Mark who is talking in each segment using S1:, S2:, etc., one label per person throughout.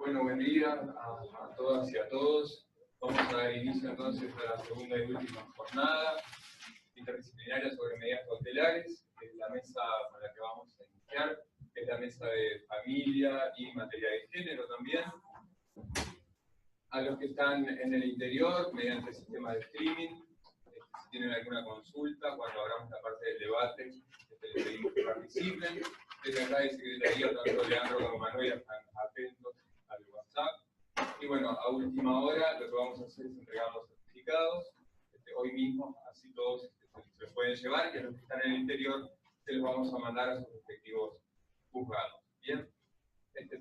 S1: Bueno, buen día a todas y a todos. Vamos a dar inicio entonces a la segunda y última jornada interdisciplinaria sobre medidas cautelares. La mesa con la que vamos a iniciar es la mesa de familia y materia de género también. A los que están en el interior, mediante el sistema de streaming, si tienen alguna consulta, cuando abramos la parte del debate, les pedimos que participen. Desde acá de Secretaría, tanto Leandro como Manuel están atentos al WhatsApp. Y bueno, a última hora lo que vamos a hacer es entregar los certificados. Hoy mismo, así todos se los pueden llevar, y a los que están en el interior se los vamos a mandar a sus respectivos juzgados. ¿Bien?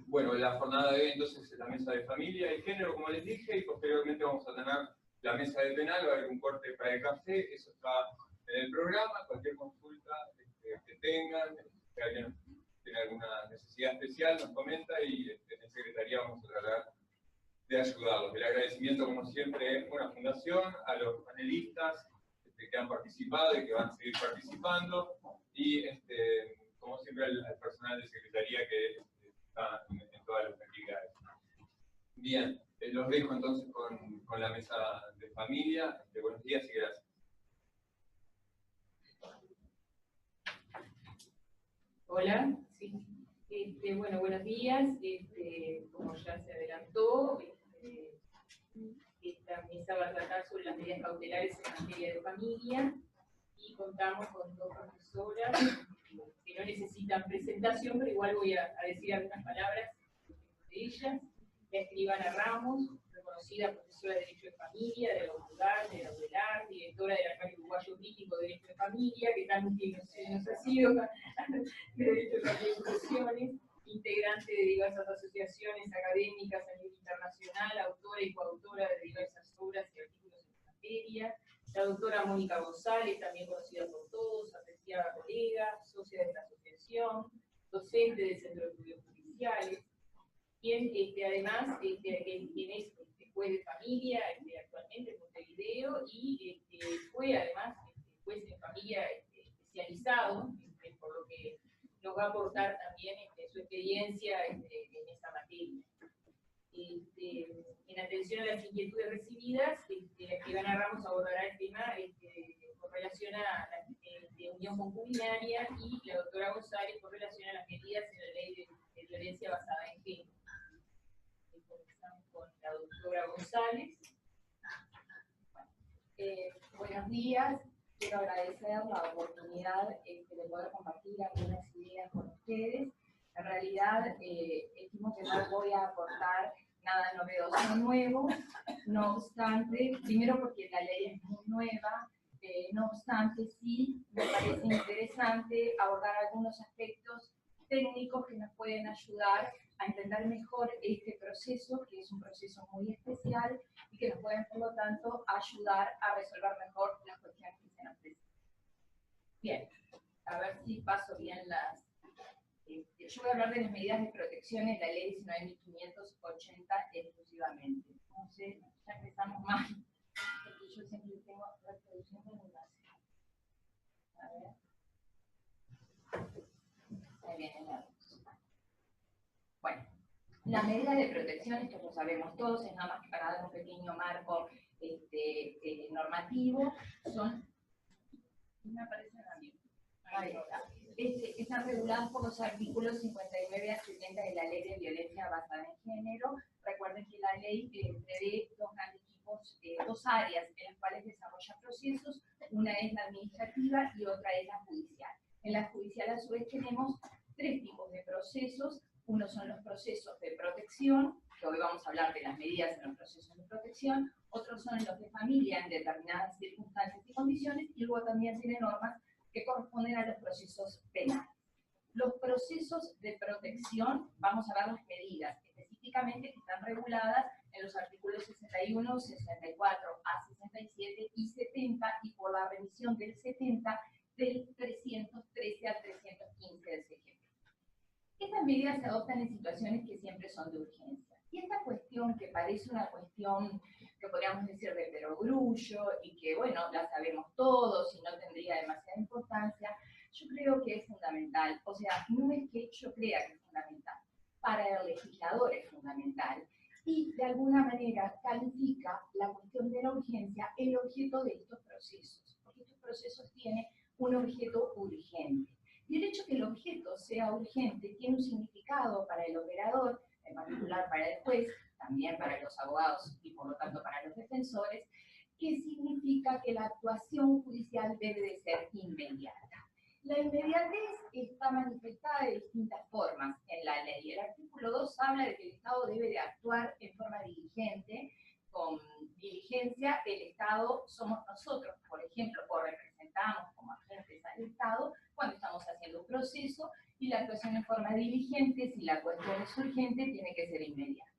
S1: Bueno, la jornada de hoy entonces es la mesa de familia y género, como les dije, y posteriormente vamos a tener la mesa de penal, va a haber un corte para el café, eso está en el programa. Cualquier consulta que tengan, si alguien tiene alguna necesidad especial, nos comenta y en Secretaría vamos a tratar de ayudarlos. El agradecimiento, como siempre, es una fundación, a los panelistas que han participado y que van a seguir participando, y como siempre al personal de Secretaría que está en todas las actividades. Bien, los dejo entonces con la mesa de familia. Buenos días y gracias.
S2: Hola, sí. Bueno, buenos días. Como ya se adelantó, esta mesa va a tratar sobre las medidas cautelares en materia de familia y contamos con dos profesoras que no necesitan presentación, pero igual voy a decir algunas palabras de ellas. La escribana Ramos, reconocida profesora de Derecho de Familia, de la UNDAR, de la UDELAR, directora del Armario Uruguayo Crítico de Derecho de Familia, que tantos años ha sido de Derecho de Familia y Instituciones, integrante de diversas asociaciones académicas a nivel internacional, autora y coautora de diversas obras y artículos en materia. La doctora Mónica González, también conocida por todos, apreciada colega, socia de esta asociación, docente del Centro de Estudios Judiciales, quien además quien es juez de familia actualmente en Montevideo, y fue además juez de familia especializado, por lo que nos va a aportar también su experiencia en esta materia. En atención a las inquietudes recibidas, la escribana Ramos abordará el tema con relación a la unión concubinaria, y la doctora González con relación a las medidas en la ley de violencia basada en género. Comenzamos con la doctora González.
S3: Buenos días. Quiero agradecer la oportunidad de poder compartir algunas ideas con ustedes. En realidad, estimo que no voy a aportar nada novedoso nuevo, no obstante, primero porque la ley es muy nueva, no obstante sí me parece interesante abordar algunos aspectos técnicos que nos pueden ayudar a entender mejor este proceso, que es un proceso muy especial y que nos pueden, por lo tanto, ayudar a resolver mejor las cuestiones que se nos presentan. Bien, a ver si paso bien las... yo voy a hablar de las medidas de protección en la ley 19.580 exclusivamente. No sé, ya empezamos mal, porque yo siempre tengo reproducción de mi base. A ver. Ahí viene la... Bueno, las medidas de protección, esto lo sabemos todos, es nada más que para dar un pequeño marco normativo, son... me aparece a mí. Ahí está. Están reguladas por los artículos 59 a 70 de la Ley de Violencia Basada en Género. Recuerden que la ley prevé dos grandes tipos, dos áreas en las cuales desarrolla procesos. Una es la administrativa y otra es la judicial. En la judicial, a su vez, tenemos tres tipos de procesos. Uno son los procesos de protección, que hoy vamos a hablar de las medidas en los procesos de protección. Otros son los de familia en determinadas circunstancias y condiciones. Y luego también tiene normas que corresponden a los procesos penales. Los procesos de protección, vamos a ver las medidas específicamente que están reguladas en los artículos 61, 64, A67 y 70, y por la revisión del 70 del 313 al 315 del CGP. Estas medidas se adoptan en situaciones que siempre son de urgencia. Y esta cuestión, que parece una cuestión que podríamos decir de perogrullo y que, bueno, la sabemos todos y no tendría demasiada importancia, yo creo que es fundamental. O sea, no es que yo crea que es fundamental. para el legislador es fundamental y de alguna manera califica la cuestión de la urgencia el objeto de estos procesos, porque estos procesos tienen un objeto urgente. Y el hecho que el objeto sea urgente tiene un significado para el operador, en particular para el juez, también para los abogados y por lo tanto para los defensores, que significa que la actuación judicial debe de ser inmediata. La inmediatez está manifestada de distintas formas en la ley. El artículo 2 habla de que el Estado debe de actuar en forma diligente. Con diligencia, el Estado somos nosotros, por ejemplo, o representamos como agentes al Estado cuando estamos haciendo un proceso, y la actuación en forma diligente, si la cuestión es urgente, tiene que ser inmediata.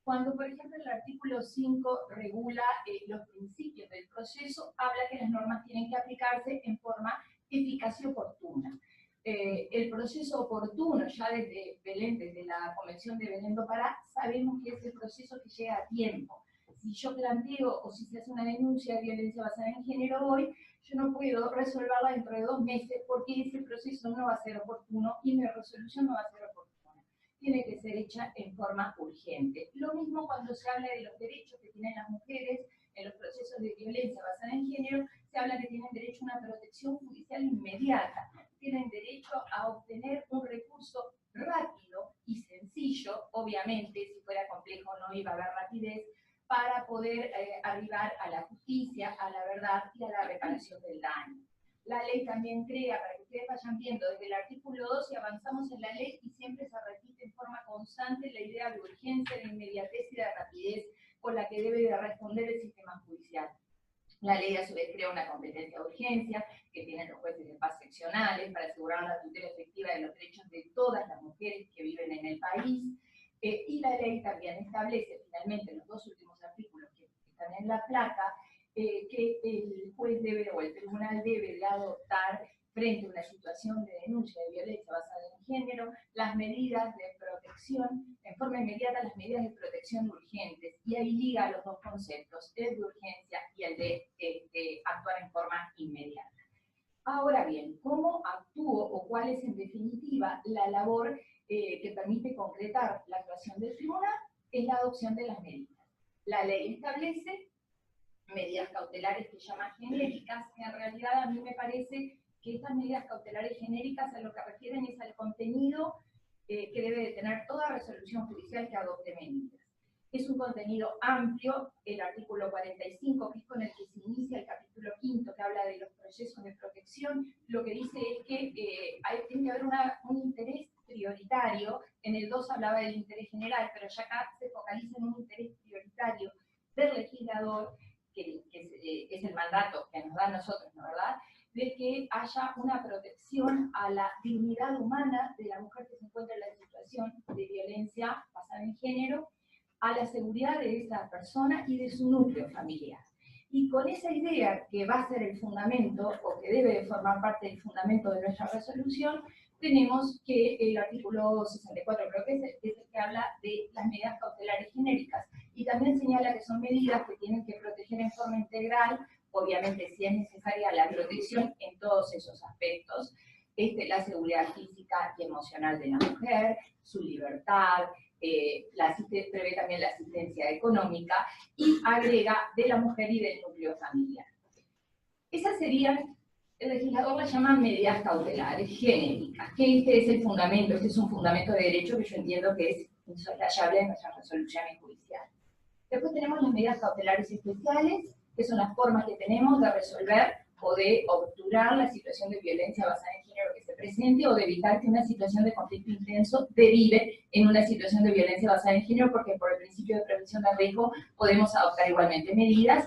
S3: Cuando, por ejemplo, el artículo 5 regula los principios del proceso, habla que las normas tienen que aplicarse en forma eficaz y oportuna. El proceso oportuno, ya desde Belén, desde la Convención de Belén do Pará, sabemos que es el proceso que llega a tiempo. Si yo planteo o si se hace una denuncia de violencia basada en género hoy, yo no puedo resolverla dentro de 2 meses porque ese proceso no va a ser oportuno y mi resolución no va a ser oportuna. Tiene que ser hecha en forma urgente. Lo mismo cuando se habla de los derechos que tienen las mujeres en los procesos de violencia basada en género, se habla que tienen derecho a una protección judicial inmediata, tienen derecho a obtener un recurso rápido y sencillo, obviamente si fuera complejo no iba a haber rapidez, para poder arribar a la justicia, a la verdad y a la reparación del daño. La ley también crea, para que ustedes vayan viendo, desde el artículo 2 y avanzamos en la ley y siempre se repite en forma constante la idea de urgencia, de inmediatez y de rapidez con la que debe de responder el sistema judicial. La ley a su vez crea una competencia de urgencia que tienen los jueces de paz seccionales para asegurar la tutela efectiva de los derechos de todas las mujeres que viven en el país. Y la ley también establece, finalmente, en los 2 últimos artículos que están en la placa, que el juez debe o el tribunal debe de adoptar frente a una situación de denuncia de violencia basada en género las medidas de protección, en forma inmediata las medidas de protección urgentes. Y ahí liga los 2 conceptos, el de urgencia y el de actuar en forma inmediata. Ahora bien, ¿cómo actúo o cuál es en definitiva la labor que permite concretar la actuación del tribunal? Es la adopción de las medidas. La ley establece medidas cautelares que llaman genéricas, que en realidad a mí me parece que estas medidas cautelares genéricas a lo que refieren es al contenido que debe de tener toda resolución judicial que adopte medidas. Es un contenido amplio, el artículo 45, que es con el que se inicia el capítulo 5, que habla de los procesos de protección, lo que dice es que tiene que haber un interés prioritario. En el 2 hablaba del interés general, pero ya acá se focaliza en un interés prioritario del legislador, que es el mandato que nos da a nosotros, ¿no, verdad?, de que haya una protección a la dignidad humana de la mujer que se encuentra en la situación de violencia basada en género, a la seguridad de esa persona y de su núcleo familiar. Y con esa idea que va a ser el fundamento, o que debe de formar parte del fundamento de nuestra resolución, tenemos que el artículo 64, creo que es el que habla de las medidas cautelares genéricas, y también señala que son medidas que tienen que proteger en forma integral, obviamente si es necesaria la protección en todos esos aspectos, la seguridad física y emocional de la mujer, su libertad, prevé también la asistencia económica y agrega de la mujer y del núcleo familiar. Esas serían, el legislador las llama medidas cautelares genéricas, que este es el fundamento, este es un fundamento de derecho que yo entiendo que es insoslayable en nuestras resoluciones judiciales. Después tenemos las medidas cautelares especiales, que son las formas que tenemos de resolver o de obturar la situación de violencia basada en género que se presente, o de evitar que una situación de conflicto intenso derive en una situación de violencia basada en género, porque por el principio de prevención de riesgo podemos adoptar igualmente medidas,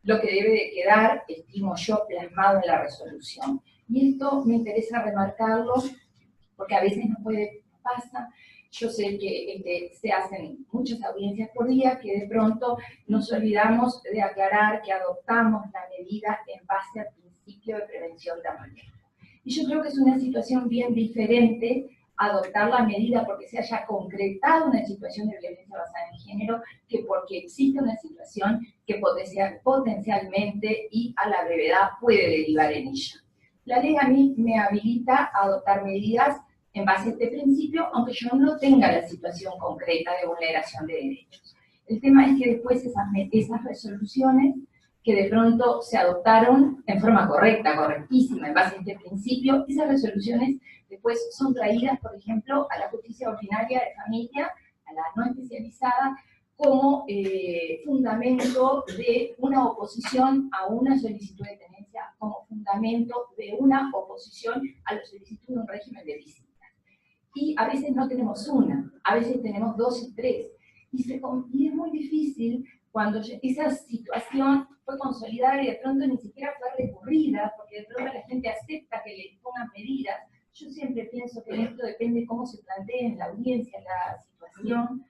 S3: lo que debe de quedar, estimo yo, plasmado en la resolución. Y esto me interesa remarcarlo, porque a veces nos pasa. Yo sé que se hacen muchas audiencias por día, que de pronto nos olvidamos de aclarar que adoptamos la medida en base al principio de prevención de riesgo. Y yo creo que es una situación bien diferente adoptar la medida porque se haya concretado una situación de violencia basada en género, que porque existe una situación que potencialmente y a la brevedad puede derivar en ella. La ley a mí me habilita a adoptar medidas en base a este principio, aunque yo no tenga la situación concreta de vulneración de derechos. El tema es que después esas resoluciones que de pronto se adoptaron en forma correcta, correctísima, en base a este principio, esas resoluciones después son traídas, por ejemplo, a la justicia ordinaria de familia, a la no especializada, como fundamento de una oposición a una solicitud de tenencia, como fundamento de una oposición a la solicitud de un régimen de visitas. Y a veces no tenemos una, a veces tenemos dos y tres. Y es muy difícil cuando esa situación fue consolidada y de pronto ni siquiera fue recurrida, porque de pronto la gente acepta que le pongan medidas. Yo siempre pienso que esto depende de cómo se plantee en la audiencia la situación,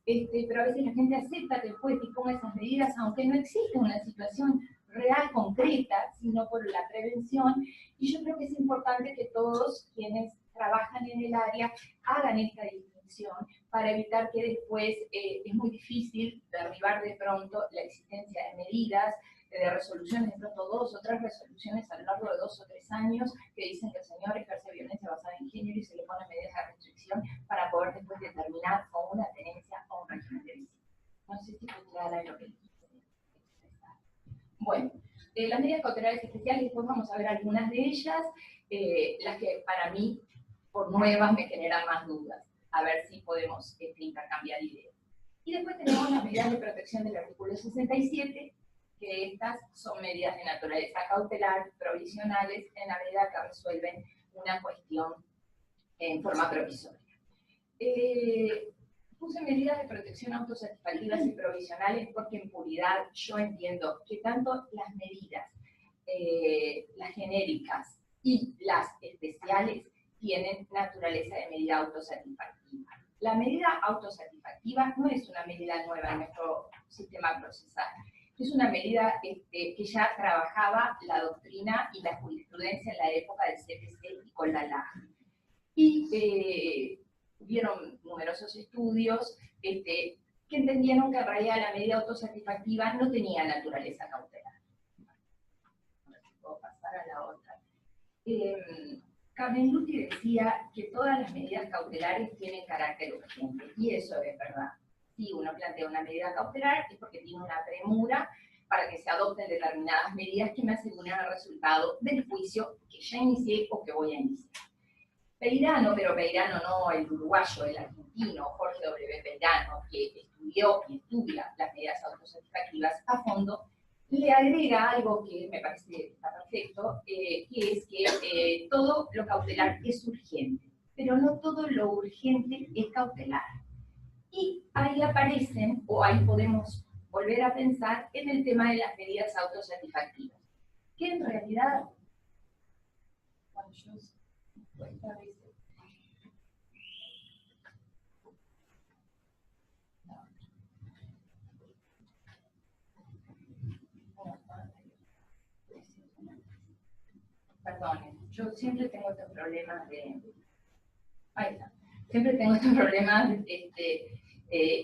S3: pero a veces la gente acepta que el juez le ponga esas medidas, aunque no exista una situación real, concreta, sino por la prevención. Y yo creo que es importante que todos quienes trabajan en el área hagan esta distinción para evitar que después es muy difícil derribar de pronto la existencia de medidas, de resoluciones, de pronto 2 o 3 resoluciones a lo largo de 2 o 3 años que dicen que el señor ejerce violencia basada en género y se le pone medidas de restricción para poder después determinar con una tenencia o un régimen de visita. No sé si fue clara lo que quise expresar. Bueno, las medidas cautelares especiales, después vamos a ver algunas de ellas, las que para mí, por nuevas, me generan más dudas. A ver si podemos intercambiar ideas. Y después tenemos las medidas de protección del artículo 67, que estas son medidas de naturaleza cautelar, provisionales, en la medida que resuelven una cuestión en forma provisoria. Puse medidas de protección autosatisfactivas y provisionales porque en puridad yo entiendo que tanto las medidas, las genéricas y las especiales, tienen naturaleza de medida autosatisfactiva. La medida autosatisfactiva no es una medida nueva en nuestro sistema procesal. Es una medida que ya trabajaba la doctrina y la jurisprudencia en la época del CPC y con la LAG. Y hubieron numerosos estudios que entendieron que en realidad la medida autosatisfactiva no tenía naturaleza cautelar. A ver si puedo pasar a la otra. Carmen Luthi decía que todas las medidas cautelares tienen carácter urgente, y eso es verdad. Si uno plantea una medida cautelar es porque tiene una premura para que se adopten determinadas medidas que me aseguren el resultado del juicio que ya inicié o que voy a iniciar. Peirano, pero Peirano no el uruguayo, el argentino, Jorge W. Peirano, que estudió y estudia las medidas autosatisfactivas a fondo, le agrega algo que me parece que está perfecto, que es que todo lo cautelar es urgente, pero no todo lo urgente es cautelar. Y ahí aparecen, o ahí podemos volver a pensar en el tema de las medidas autosatisfactivas, que en realidad, cuando yo esta vez, perdonen, yo siempre tengo estos problemas de... Ahí está. Siempre tengo estos problemas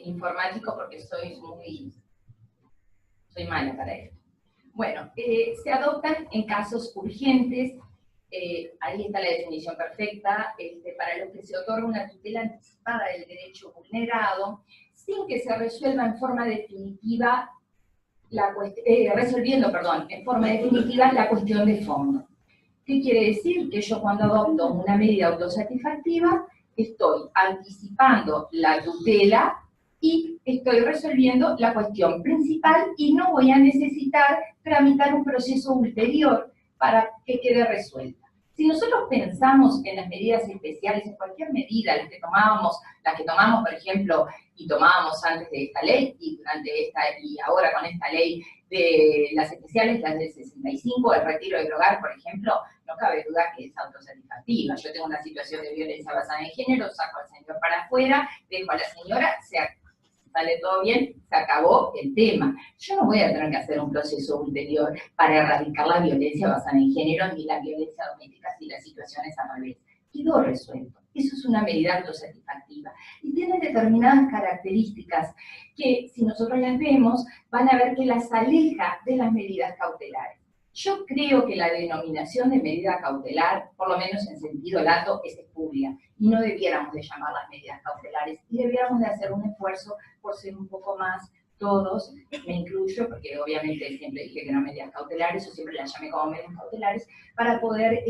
S3: informáticos porque soy mala para esto. Bueno, se adoptan en casos urgentes, ahí está la definición perfecta, para los que se otorga una tutela anticipada del derecho vulnerado, sin que se resuelva en forma definitiva, resolviendo en forma definitiva la cuestión de fondo. ¿Qué quiere decir? Que yo cuando adopto una medida autosatisfactiva, estoy anticipando la tutela y estoy resolviendo la cuestión principal y no voy a necesitar tramitar un proceso ulterior para que quede resuelta. Si nosotros pensamos en las medidas especiales, en cualquier medida, las que tomamos, por ejemplo, y tomábamos antes de esta ley, y durante esta, y ahora con esta ley de las especiales, las del 65, el retiro del hogar, por ejemplo, no cabe duda que es autosatisfactiva. Yo tengo una situación de violencia basada en género, saco al señor para afuera, dejo a la señora, sale todo bien, se acabó el tema. Yo no voy a tener que hacer un proceso ulterior para erradicar la violencia basada en género ni la violencia doméstica si las situaciones al revés. Quedó resuelto. Eso es una medida autosatisfactiva. Y tiene determinadas características que, si nosotros las vemos, van a ver que las aleja de las medidas cautelares. Yo creo que la denominación de medida cautelar, por lo menos en sentido lato, es espuria, y no debiéramos de llamarlas medidas cautelares, y debiéramos de hacer un esfuerzo por ser un poco más todos, me incluyo, porque obviamente siempre dije que eran medidas cautelares, o siempre las llamé como medidas cautelares, para poder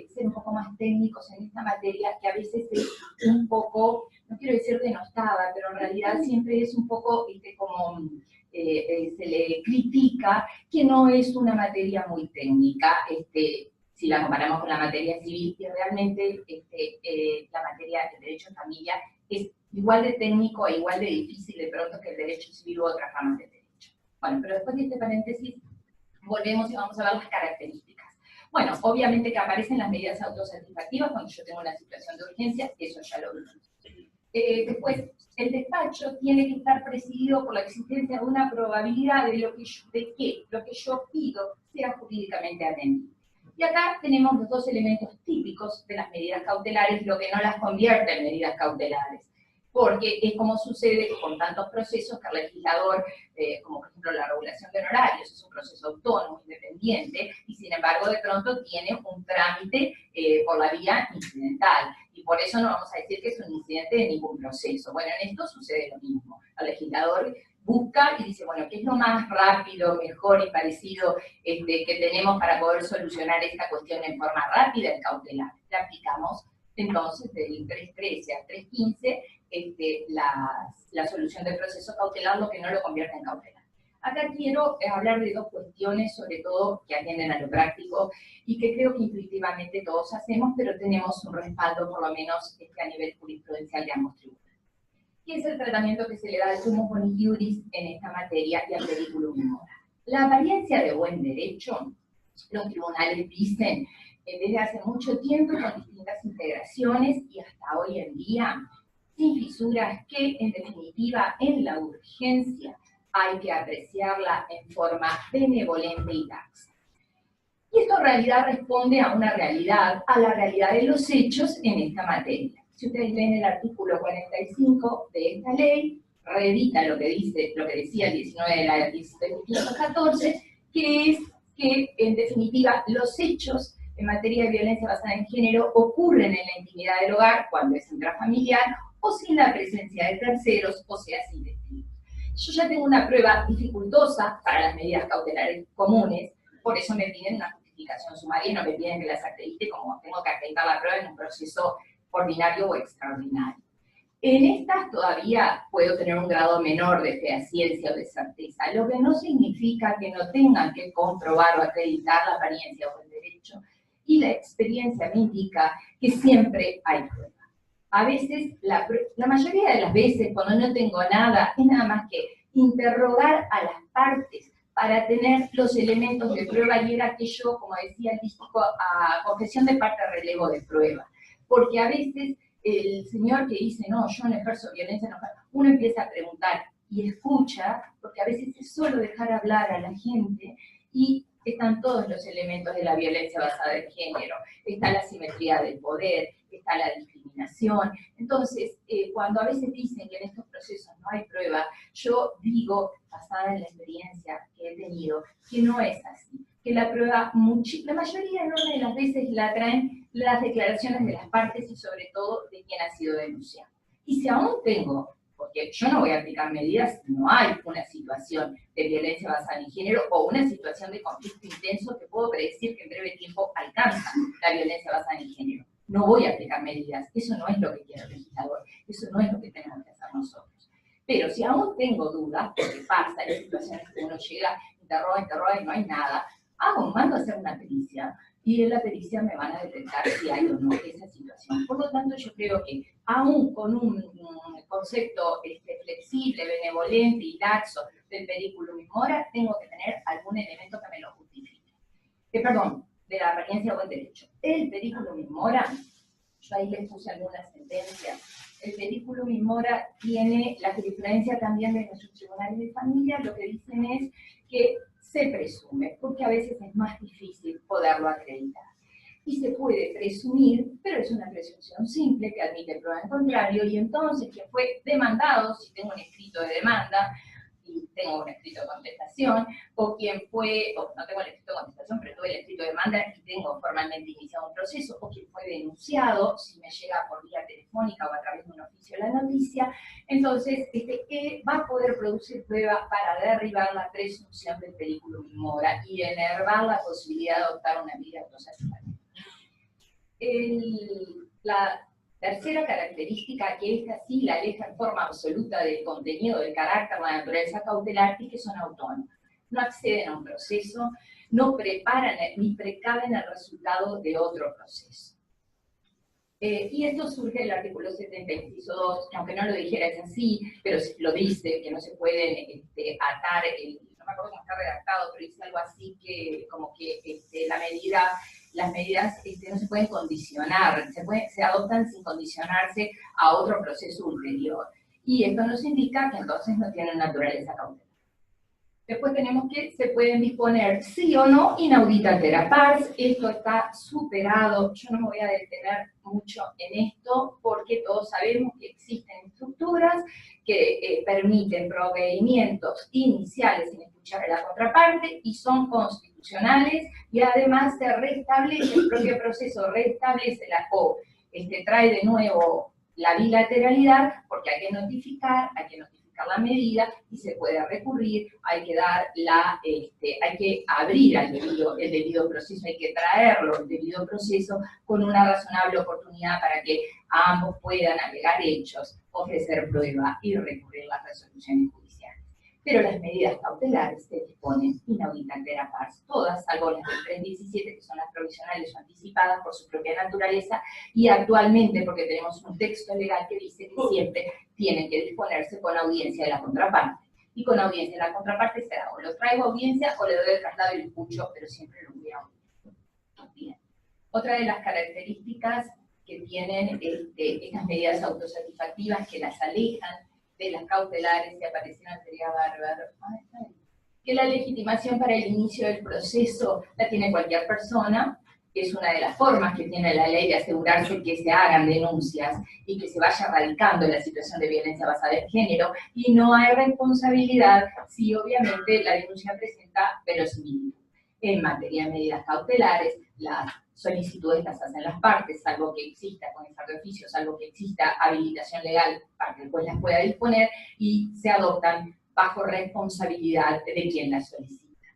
S3: ser un poco más técnicos en esta materia, que a veces es un poco, no quiero decir denostada, pero en realidad siempre es un poco como se le critica que no es una materia muy técnica, si la comparamos con la materia civil, y realmente la materia del derecho de familia es igual de técnico e igual de difícil de pronto que el derecho civil u otras ramas del derecho. Bueno, pero después de este paréntesis, volvemos y vamos a ver las características. Bueno, obviamente que aparecen las medidas autosatisfactivas cuando yo tengo una situación de urgencia, eso ya lo vimos. Después, el despacho tiene que estar presidido por la existencia de una probabilidad de que lo que yo pido sea jurídicamente atendido. Y acá tenemos los dos elementos típicos de las medidas cautelares, lo que no las convierte en medidas cautelares. Porque es como sucede con tantos procesos que el legislador, como por ejemplo la regulación de honorarios, es un proceso autónomo, independiente, y sin embargo de pronto tiene un trámite por la vía incidental. Y por eso no vamos a decir que es un incidente de ningún proceso. Bueno, en esto sucede lo mismo. El legislador busca y dice, bueno, ¿qué es lo más rápido, mejor y parecido que tenemos para poder solucionar esta cuestión en forma rápida y cautelar? Le aplicamos entonces del 3.13 al 3.15 la solución del proceso cautelar, lo que no lo convierte en cautelar. Acá quiero hablar de dos cuestiones, sobre todo que atienden a lo práctico y que creo que intuitivamente todos hacemos, pero tenemos un respaldo por lo menos a nivel jurisprudencial de ambos tribunales. Y es el tratamiento que se le da al sumus boni iuris en esta materia y al periculum in mora. La apariencia de buen derecho, los tribunales dicen desde hace mucho tiempo con distintas integraciones y hasta hoy en día, sin fisuras, que en definitiva en la urgencia hay que apreciarla en forma benevolente y laxa. Y esto en realidad responde a una realidad, a la realidad de los hechos en esta materia. Si ustedes leen el artículo 45 de esta ley, reedita lo que decía el 19 de la 17.514, que es que en definitiva los hechos en materia de violencia basada en género ocurren en la intimidad del hogar cuando es intrafamiliar o sin la presencia de terceros, o sea, sin testigos. Yo ya tengo una prueba dificultosa para las medidas cautelares comunes, por eso me piden una justificación sumaria y no me piden que las acredite como tengo que acreditar la prueba en un proceso ordinario o extraordinario. En estas todavía puedo tener un grado menor de fehaciencia o de certeza, lo que no significa que no tengan que comprobar o acreditar la apariencia o el derecho, y la experiencia me indica que siempre hay prueba. A veces, la mayoría de las veces, cuando no tengo nada, es nada más que interrogar a las partes para tener los elementos de prueba, y era aquello, como decía el dístico, a confesión de parte, relevo de prueba. Porque a veces el señor que dice, no, yo no ejerzo violencia, no, uno empieza a preguntar y escucha, porque a veces es solo dejar hablar a la gente y están todos los elementos de la violencia basada en género. Está la asimetría del poder, está la discriminación. Entonces, cuando a veces dicen que en estos procesos no hay prueba, yo digo, basada en la experiencia que he tenido, que no es así. Que la prueba, la mayoría enorme de las veces la traen las declaraciones de las partes y sobre todo de quien ha sido denunciado. Y si aún tengo, porque yo no voy a aplicar medidas si no hay una situación de violencia basada en género o una situación de conflicto intenso que puedo predecir que en breve tiempo alcanza la violencia basada en género. No voy a aplicar medidas, eso no es lo que quiere el legislador, eso no es lo que tenemos que hacer nosotros. Pero si aún tengo dudas, porque pasa, hay situaciones que uno llega, interroga y no hay nada, mando a hacer una pericia, y en la pericia me van a detectar si hay o no esa situación. Por lo tanto, yo creo que aún con un concepto flexible, benevolente y laxo del periculum in mora, tengo que tener algún elemento que me lo justifique. De la apariencia o el derecho. El periculum in mora, yo ahí les puse algunas sentencias. El periculum in mora tiene la jurisprudencia también de nuestros tribunales de familia, lo que dicen es que se presume, porque a veces es más difícil poderlo acreditar. Y se puede presumir, pero es una presunción simple que admite prueba en contrario, y entonces quien fue demandado, si tengo un escrito de demanda, y tengo un escrito de contestación, o quien fue, o no tengo el escrito de contestación, pero tuve el escrito de demanda y tengo formalmente iniciado un proceso, o quien fue denunciado, si me llega por vía telefónica o a través de un oficio la noticia, entonces va a poder producir prueba para derribar la presunción del periculum in mora y enervar la posibilidad de adoptar una medida autosatisfactoria. La tercera característica que esta sí la aleja en forma absoluta del contenido, del carácter, la naturaleza cautelar, es que son autónomos. No acceden a un proceso, no preparan ni precaven el resultado de otro proceso. Y esto surge del artículo 70, inciso 2, que aunque no lo dijera es así, pero lo dice, que no se pueden atar, no me acuerdo cómo está redactado, pero dice algo así que como que las medidas no se pueden condicionar, se adoptan sin condicionarse a otro proceso ulterior. Y esto nos indica que entonces no tienen naturaleza cautelar. Después tenemos que se pueden disponer sí o no inaudita altera pars. Esto está superado. Yo no me voy a detener mucho en esto porque todos sabemos que existen estructuras que permiten proveimientos iniciales sin escuchar a la contraparte y son constitucionales y además se restablece el propio proceso, restablece trae de nuevo la bilateralidad porque hay que notificar la medida y se puede recurrir, hay que abrir el debido proceso, hay que traerlo al debido proceso con una razonable oportunidad para que ambos puedan alegar hechos, ofrecer prueba y recurrir las resoluciones judiciales. Pero las medidas cautelares se disponen inaudita altera pars, todas, salvo las del 317, que son las provisionales o anticipadas por su propia naturaleza, y actualmente, porque tenemos un texto legal que dice que siempre tienen que disponerse con audiencia de la contraparte. Y con audiencia de la contraparte será o lo traigo a audiencia o le doy el traslado y lo escucho, pero siempre lo voy a oír. Bien. Otra de las características que tienen estas medidas autosatisfactivas que las alejan de las cautelares, que aparecieron sería bárbaro, que la legitimación para el inicio del proceso la tiene cualquier persona, que es una de las formas que tiene la ley de asegurarse que se hagan denuncias y que se vaya radicando la situación de violencia basada en género, y no hay responsabilidad si obviamente la denuncia presenta verosimilitud. En materia de medidas cautelares, las solicitudes las hacen las partes, salvo que exista con de oficio, salvo que exista habilitación legal para que el juez las pueda disponer, y se adoptan bajo responsabilidad de quien las solicita.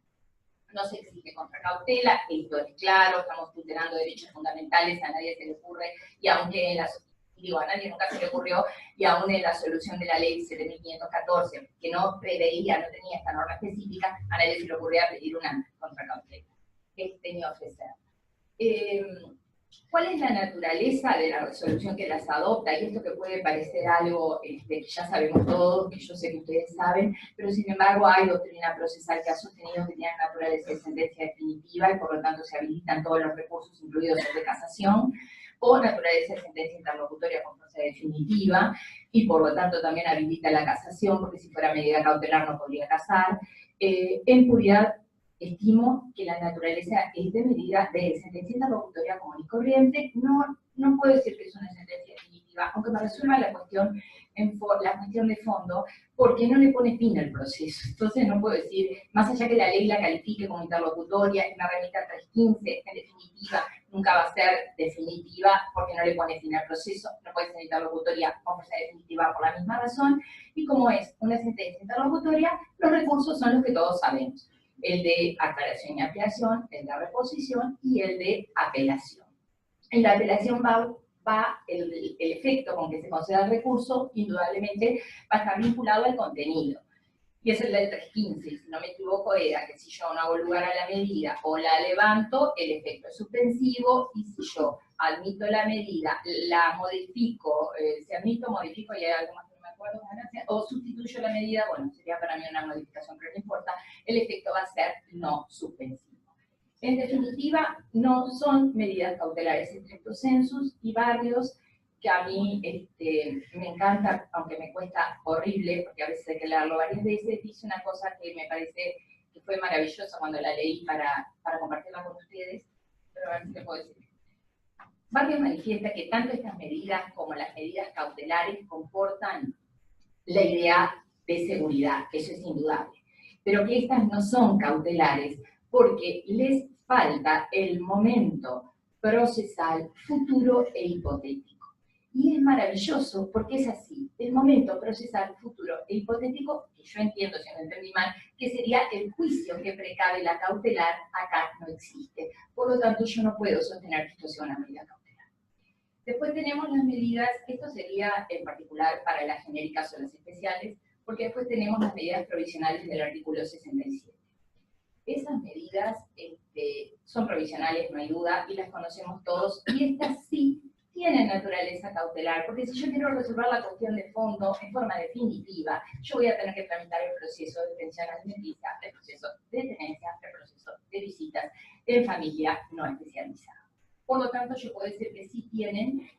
S3: No se exige contracautela, esto es claro, estamos tutelando derechos fundamentales, a nadie se le ocurre, y aunque a nadie nunca se le ocurrió, y aún en la solución de la ley 7.514, que no preveía, no tenía esta norma específica, a nadie se le ocurría pedir una contracautela. Ni ofrecer. ¿Cuál es la naturaleza de la resolución que las adopta? Y esto que puede parecer algo que ya sabemos todos, que yo sé que ustedes saben, pero sin embargo hay doctrina procesal que ha sostenido que tienen naturaleza de sentencia definitiva y por lo tanto se habilitan todos los recursos, incluidos el de casación, o naturaleza de sentencia interlocutoria con fuerza definitiva, y por lo tanto también habilita la casación, porque si fuera medida cautelar no podría casar. En puridad, estimo que la naturaleza es de medida de sentencia interlocutoria común y corriente. No puedo decir que es una sentencia definitiva, aunque me resuelva la cuestión de fondo, porque no le pone fin al proceso. Entonces no puedo decir, más allá que la ley la califique como interlocutoria, y me remita 315, en definitiva, nunca va a ser definitiva porque no le pone fin al proceso, no puede ser interlocutoria o fuerza definitiva por la misma razón, y como es una sentencia interlocutoria, los recursos son los que todos sabemos. El de aclaración y ampliación, el de reposición y el de apelación. En la apelación el efecto con que se conceda el recurso, indudablemente va a estar vinculado al contenido. Y es el del 315, si no me equivoco, era que si yo no hago lugar a la medida o la levanto, el efecto es suspensivo, y si yo admito la medida, la modifico, si admito, modifico y hay algo más, o sustituyo la medida, bueno, sería para mí una modificación, pero no importa, el efecto va a ser no suspensivo. En definitiva, no son medidas cautelares stricto sensus, y Barrios, que a mí me encanta, aunque me cuesta horrible, porque a veces hay que leerlo varias veces, dice una cosa que me parece que fue maravillosa cuando la leí para compartirla con ustedes, pero a ver si te puedo decir. Barrios manifiesta que tanto estas medidas como las medidas cautelares comportan la idea de seguridad, eso es indudable. Pero que estas no son cautelares, porque les falta el momento procesal futuro e hipotético. Y es maravilloso porque es así, el momento procesal futuro e hipotético, que yo entiendo, si no entendí mal, que sería el juicio que precave la cautelar, acá no existe. Por lo tanto, yo no puedo sostener que esto sea una medida cautelar. Después tenemos las medidas, esto sería en particular para las genéricas o las especiales, porque después tenemos las medidas provisionales del artículo 67. Esas medidas son provisionales, no hay duda, y las conocemos todos, y estas sí tienen naturaleza cautelar, porque si yo quiero resolver la cuestión de fondo en forma definitiva, yo voy a tener que tramitar el proceso de pensión alimenticia, el proceso de tenencia, el proceso de visitas en familia no especializada. Por lo tanto, yo puedo decir que sí tienen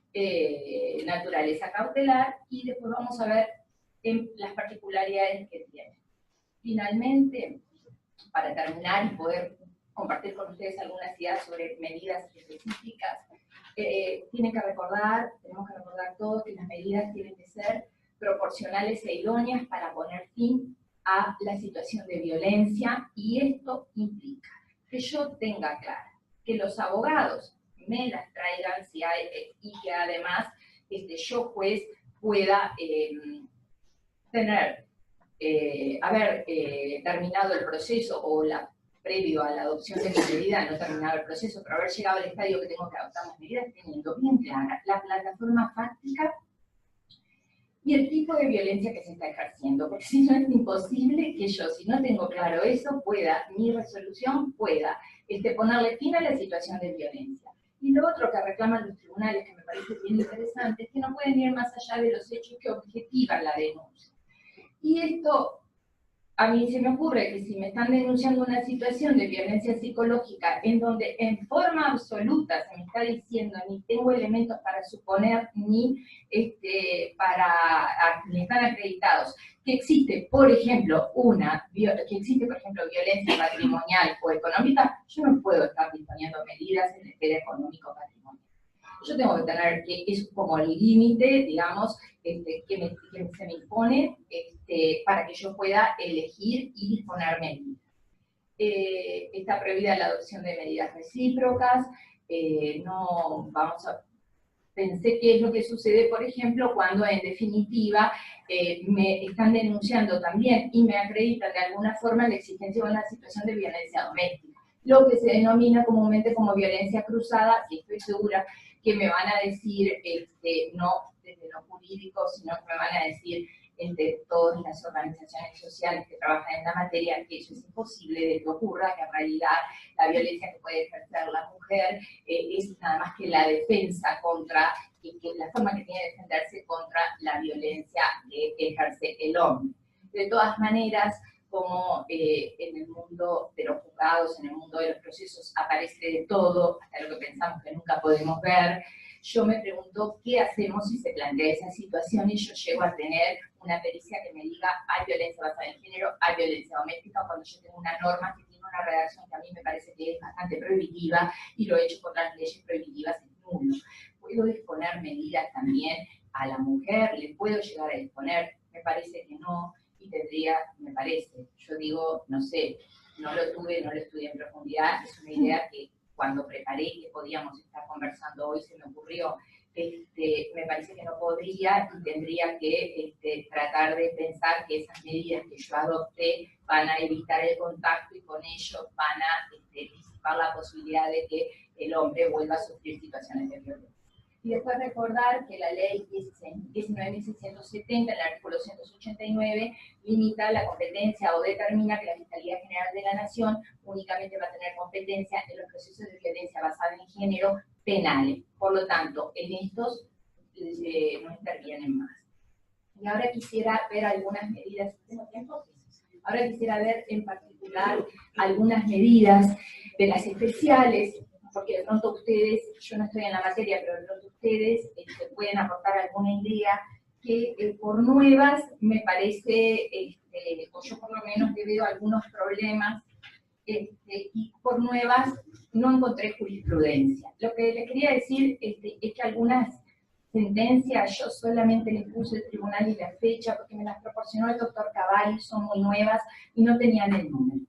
S3: naturaleza cautelar, y después vamos a ver las particularidades que tienen. Finalmente, para terminar y poder compartir con ustedes algunas ideas sobre medidas específicas, tenemos que recordar todos que las medidas tienen que ser proporcionales e idóneas para poner fin a la situación de violencia, y esto implica que yo tenga claro que los abogados me las traigan si hay, y que además yo juez pueda haber terminado el proceso o previo a la adopción de mi medida, no terminado el proceso, pero haber llegado al estadio que tengo que adoptar las medidas, teniendo bien clara la plataforma fáctica y el tipo de violencia que se está ejerciendo, porque si no es imposible que yo, si no tengo claro eso, mi resolución pueda ponerle fin a la situación de violencia. Y lo otro que reclaman los tribunales, que me parece bien interesante, es que no pueden ir más allá de los hechos que objetivan la denuncia. Y esto, a mí se me ocurre que si me están denunciando una situación de violencia psicológica en donde en forma absoluta se me está diciendo ni tengo elementos para suponer ni están acreditados que existe, por ejemplo, violencia patrimonial o económica, yo no puedo estar disponiendo medidas en esfera económico-patrimonial. Yo tengo que tener, que es como el límite, digamos, que se me impone para que yo pueda elegir y disponer medidas. Está prohibida la adopción de medidas recíprocas, pensé qué es lo que sucede, por ejemplo, cuando en definitiva me están denunciando también y me acreditan de alguna forma la existencia de una situación de violencia doméstica, lo que se denomina comúnmente como violencia cruzada, y estoy segura que me van a decir, no desde lo jurídico, sino que me van a decir todas las organizaciones sociales que trabajan en la materia, que eso es imposible de que ocurra, que en realidad la violencia que puede ejercer la mujer es nada más que la defensa contra, que la forma que tiene de defenderse contra la violencia que ejerce el hombre. De todas maneras, como en el mundo de los juzgados, en el mundo de los procesos, aparece de todo, hasta lo que pensamos que nunca podemos ver, yo me pregunto qué hacemos si se plantea esa situación y yo llego a tener una pericia que me diga hay violencia basada en género, hay violencia doméstica, cuando yo tengo una norma que tiene una redacción que a mí me parece que es bastante prohibitiva y lo he hecho contra las leyes prohibitivas es nulo. ¿Puedo disponer medidas también a la mujer? ¿Le puedo llegar a disponer? Me parece que no. Y tendría, me parece, yo digo, no sé, no lo estudié en profundidad, es una idea que cuando preparé que podíamos estar conversando hoy se me ocurrió, me parece que no podría y tendría que tratar de pensar que esas medidas que yo adopté van a evitar el contacto y con ello van a disipar la posibilidad de que el hombre vuelva a sufrir situaciones de violencia. Y después recordar que la ley 19.670, en el artículo 189, limita la competencia o determina que la Fiscalía General de la Nación únicamente va a tener competencia en los procesos de violencia basada en género penales. Por lo tanto, en estos no intervienen más. Y ahora quisiera ver algunas medidas. ¿Tengo tiempo? Ahora quisiera ver en particular algunas medidas de las especiales, porque de pronto ustedes, yo no estoy en la materia, pero de pronto ustedes pueden aportar alguna idea que por nuevas me parece, o yo por lo menos le veo algunos problemas, y por nuevas no encontré jurisprudencia. Lo que les quería decir es que algunas sentencia, yo solamente le puse el tribunal y la fecha porque me las proporcionó el doctor Cavalli, son muy nuevas y no tenían el número.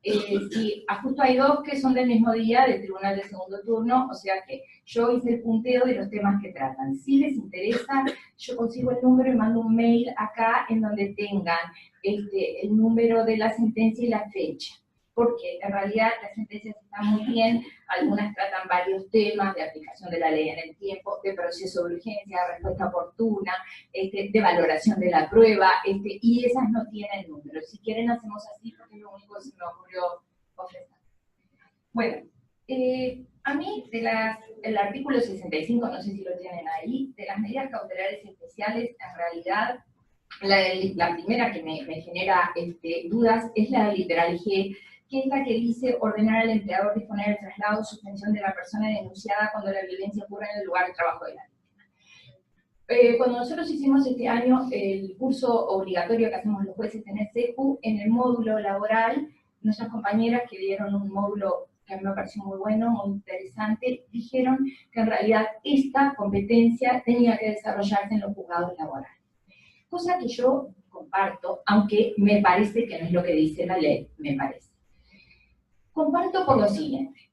S3: Sí, justo hay dos que son del mismo día, del tribunal de segundo turno, o sea que yo hice el punteo de los temas que tratan. Si les interesa, yo consigo el número y mando un mail acá en donde tengan el número de la sentencia y la fecha. Porque en realidad las sentencias están muy bien, algunas tratan varios temas de aplicación de la ley en el tiempo, de proceso de urgencia, de respuesta oportuna, de valoración de la prueba, y esas no tienen número. Si quieren hacemos así porque es lo único que se me ocurrió ofrecer. Bueno, a mí el artículo 65, no sé si lo tienen ahí, de las medidas cautelares especiales, en realidad la primera que me genera dudas es la literal G, que es la que dice ordenar al empleador disponer el traslado o suspensión de la persona denunciada cuando la violencia ocurra en el lugar de trabajo de la víctima. Cuando nosotros hicimos este año el curso obligatorio que hacemos los jueces en el CEJU, en el módulo laboral, nuestras compañeras que dieron un módulo que a mí me pareció muy bueno, muy interesante, dijeron que en realidad esta competencia tenía que desarrollarse en los juzgados laborales. Cosa que yo comparto, aunque me parece que no es lo que dice la ley, me parece. Comparto por lo siguiente.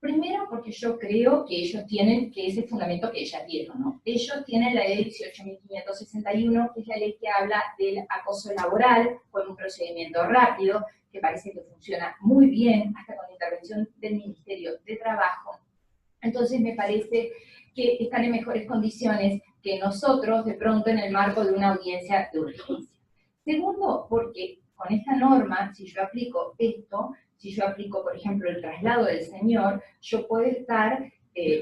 S3: Primero, porque yo creo que ellos tienen, que ese fundamento que ellas dieron, ¿no? Ellos tienen la ley 18.561, que es la ley que habla del acoso laboral, con un procedimiento rápido, que parece que funciona muy bien, hasta con la intervención del Ministerio de Trabajo. Entonces me parece que están en mejores condiciones que nosotros, de pronto, en el marco de una audiencia de urgencia. Segundo, porque con esta norma, si yo aplico esto, si yo aplico, por ejemplo, el traslado del señor, yo puedo estar,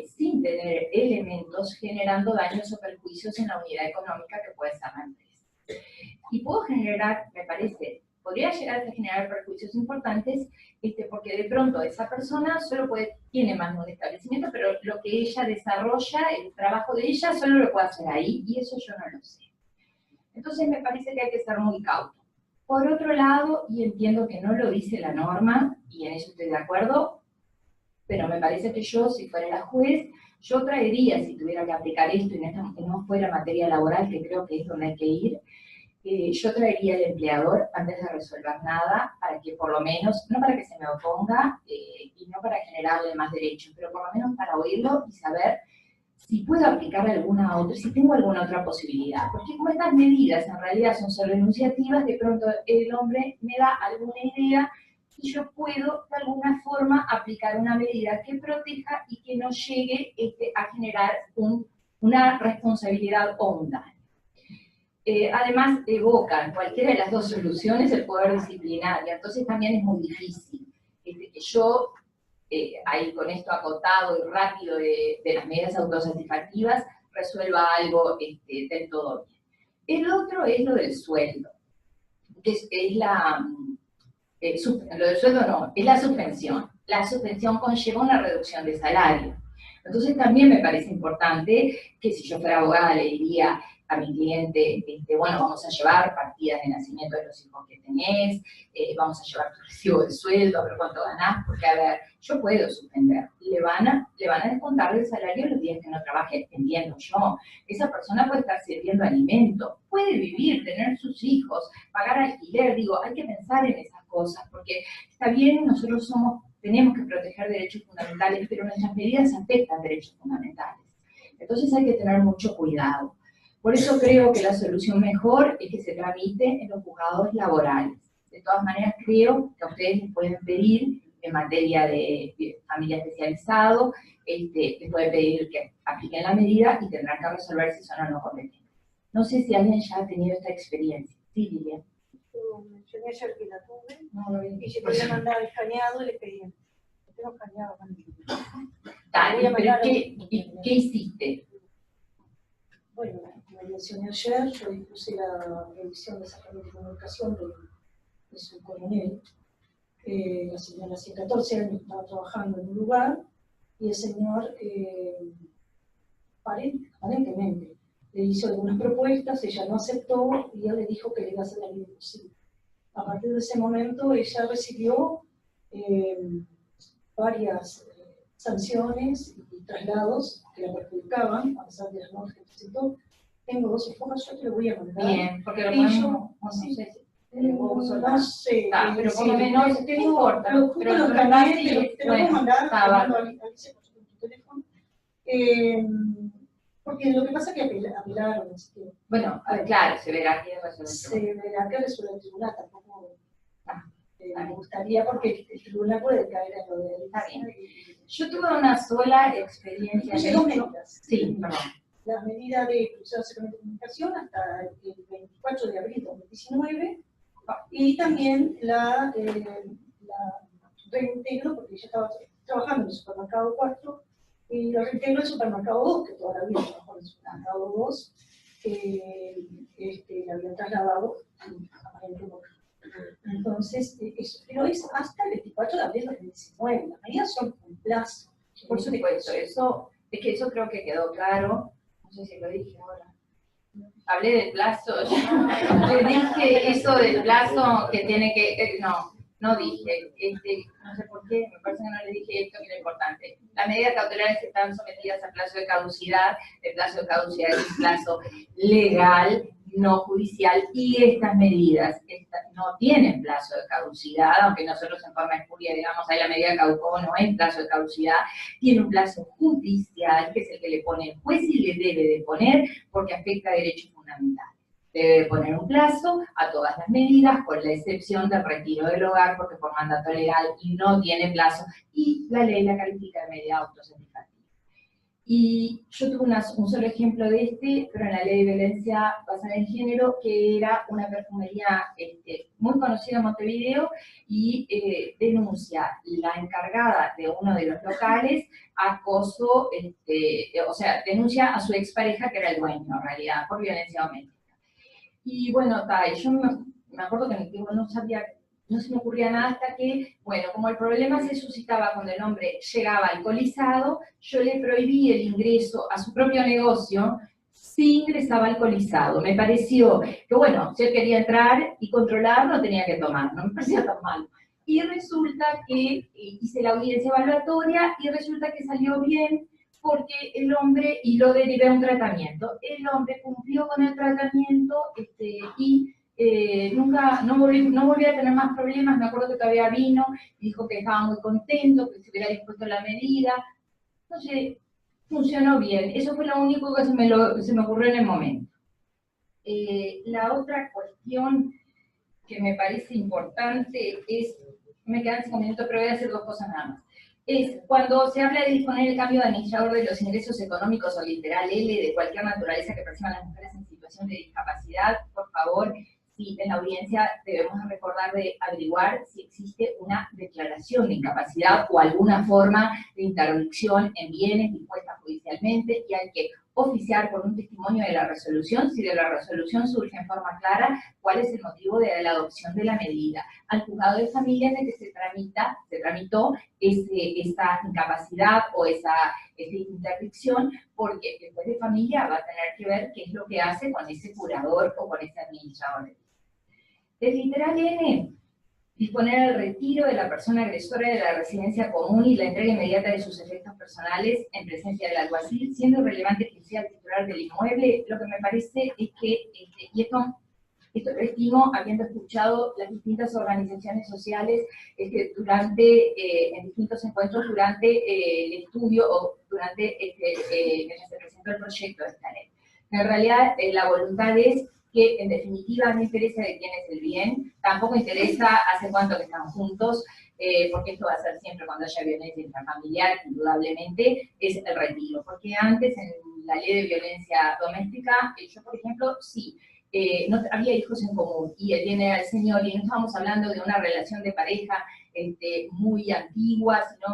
S3: sin tener elementos, generando daños o perjuicios en la unidad económica que puede estar la empresa. Y puedo generar, me parece, podría llegar a generar perjuicios importantes, porque de pronto esa persona solo tiene más de un establecimiento, pero lo que ella desarrolla, el trabajo de ella, solo lo puede hacer ahí, y eso yo no lo sé. Entonces me parece que hay que ser muy cauto. Por otro lado, y entiendo que no lo dice la norma, y en eso estoy de acuerdo, pero me parece que yo, si fuera la juez, yo traería, si tuviera que aplicar esto y no fuera materia laboral, que creo que es donde hay que ir, yo traería al empleador antes de resolver nada, para que por lo menos, no para que se me oponga, y no para generarle más derechos, pero por lo menos para oírlo y saber si puedo aplicar alguna otra, si tengo alguna otra posibilidad. Porque como estas medidas en realidad son solo enunciativas, de pronto el hombre me da alguna idea y yo puedo de alguna forma aplicar una medida que proteja y que no llegue a generar una responsabilidad o un daño. Además, evocan cualquiera de las dos soluciones el poder disciplinario, entonces también es muy difícil que yo, ahí con esto acotado y rápido de las medidas autosatisfactivas, resuelva algo del todo bien. El otro es lo del sueldo, que es lo del sueldo no, es la suspensión. La suspensión conlleva una reducción de salario. Entonces también me parece importante que si yo fuera abogada le diría a mi cliente, bueno, vamos a llevar partidas de nacimiento de los hijos que tenés, vamos a llevar tu recibo de sueldo, a ver cuánto ganás, porque a ver, yo puedo suspender, le van a descontar del salario los días que no trabaje, entiendo yo. Esa persona puede estar sirviendo alimento, puede vivir, tener sus hijos, pagar alquiler, digo, hay que pensar en esas cosas, porque está bien, nosotros tenemos que proteger derechos fundamentales, pero nuestras medidas afectan derechos fundamentales. Entonces hay que tener mucho cuidado. Por eso creo que la solución mejor es que se tramite en los juzgados laborales. De todas maneras, creo que a ustedes les pueden pedir, en materia de familia especializado, les pueden pedir que apliquen la medida y tendrán que resolver si son o no competentes. No sé si alguien ya ha tenido esta experiencia. Sí, Lilian.
S4: Mencioné ayer que la tuve,
S3: No lo vi.
S4: y yo quería mandar escaneado y le pedí. Lo tengo escaneado.
S3: Dale, pero ¿qué hiciste?
S4: Bueno, como mencioné ayer, yo dispuse la revisión de sacramento de comunicación de su coronel. La señora hace 14 años estaba trabajando en un lugar y el señor aparentemente le hizo algunas propuestas, ella no aceptó y él le dijo que le iba a hacer la vida imposible. A partir de ese momento ella recibió varias sanciones y traslados que la perjudicaban, a pesar de las normas que presentó. Tengo 2 informes, yo te lo voy a mandar.
S3: Bien, porque lo
S4: Y
S3: podemos, no
S4: sí,
S3: sé si lo puedo soltar.
S4: no sé,
S3: Pero por
S4: sí,
S3: lo menos
S4: tengo,
S3: no importa.
S4: pero justo los cambié, te lo voy a mandar, te
S3: va.
S4: mando a Alicia por tu teléfono. Porque lo que pasa es que apelaron, así que
S3: Bueno, claro, se verá que resolución.
S4: se verá que resuelve el tribunal, tampoco
S3: está
S4: me
S3: bien.
S4: gustaría porque el tribunal puede caer en lo de
S3: Está bien. Yo tuve una sola experiencia.
S4: Puse
S3: en
S4: 2
S3: esto.
S4: medidas.
S3: Sí, perdón.
S4: La medida de cruzado secreto de comunicación hasta el 24 de abril de 2019 y también la reintegro, porque yo estaba trabajando en el supermercado 4 y lo reintegro en el supermercado 2, que todavía trabajo en el supermercado 2, que la habían trasladado a Mariano Roca. Entonces, eso, pero es hasta el 24 de abril de 2019, las medidas son un plazo.
S3: Por supuesto, eso, es que eso creo que quedó claro. No sé si lo dije ahora. Hablé del plazo, yo dije eso del plazo que tiene que, no dije, no sé por qué, me parece que no le dije esto que es lo importante. Las medidas cautelares están sometidas a plazo de caducidad, el plazo de caducidad es un plazo legal, no judicial, y estas medidas no tienen plazo de caducidad, aunque nosotros en forma espuria digamos, ahí la medida caducó, no es plazo de caducidad, tiene un plazo judicial, que es el que le pone el juez y le debe de poner, porque afecta a derechos fundamentales. Debe de poner un plazo a todas las medidas, con la excepción del retiro del hogar, porque por mandato legal no tiene plazo, y la ley la califica de medida autosatisfactiva. Y yo tuve un solo ejemplo de pero en la ley de violencia basada en género, que era una perfumería muy conocida en Montevideo, y denuncia la encargada de uno de los locales acoso, o sea, denuncia a su expareja, que era el dueño en realidad, por violencia doméstica. Y bueno, yo me acuerdo que no sabía, no se me ocurría nada hasta que, bueno, como el problema se suscitaba cuando el hombre llegaba alcoholizado, yo le prohibí el ingreso a su propio negocio si ingresaba alcoholizado. Me pareció que, bueno, si él quería entrar y controlar, no tenía que tomar, no me parecía tan mal. Y resulta que hice la audiencia evaluatoria y resulta que salió bien, porque el hombre, y lo derivé a un tratamiento, el hombre cumplió con el tratamiento y no volví a tener más problemas. Me acuerdo que todavía vino y dijo que estaba muy contento, que se hubiera dispuesto la medida. Entonces, funcionó bien. Eso fue lo único que se me ocurrió en el momento. La otra cuestión que me parece importante es, me quedan 5 minutos, pero voy a hacer 2 cosas nada más. Es cuando se habla de disponer el cambio de administrador de los ingresos económicos o literal L de cualquier naturaleza que perciban las mujeres en situación de discapacidad, por favor, sí, en la audiencia debemos recordar de averiguar si existe una declaración de incapacidad o alguna forma de interdicción en bienes dispuestas judicialmente, y hay que oficiar por un testimonio de la resolución, si de la resolución surge en forma clara cuál es el motivo de la adopción de la medida. Al juzgado de familia de que se tramitó esa incapacidad o esa interdicción, porque el juez de familia va a tener que ver qué es lo que hace con ese curador o con ese administrador. El literal N, disponer el retiro de la persona agresora de la residencia común y la entrega inmediata de sus efectos personales en presencia del alguacil, siendo irrelevante que sea el titular del inmueble. Lo que me parece es que, y esto lo estimo habiendo escuchado las distintas organizaciones sociales en distintos encuentros durante el estudio o durante mientras se presentó el proyecto de esta ley. En realidad, la voluntad es que en definitiva no interesa de quién es el bien, tampoco interesa hace cuánto que están juntos, porque esto va a ser siempre cuando haya violencia intrafamiliar, indudablemente, es el retiro. Porque antes, en la ley de violencia doméstica, yo por ejemplo, sí, no había hijos en común, y él viene al señor, y no estábamos hablando de una relación de pareja muy antigua, sino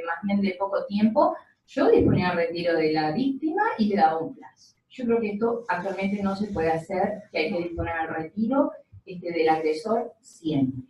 S3: más bien de poco tiempo, yo disponía el retiro de la víctima y le daba un plazo. Yo creo que esto actualmente no se puede hacer, que hay que disponer al retiro del agresor siempre.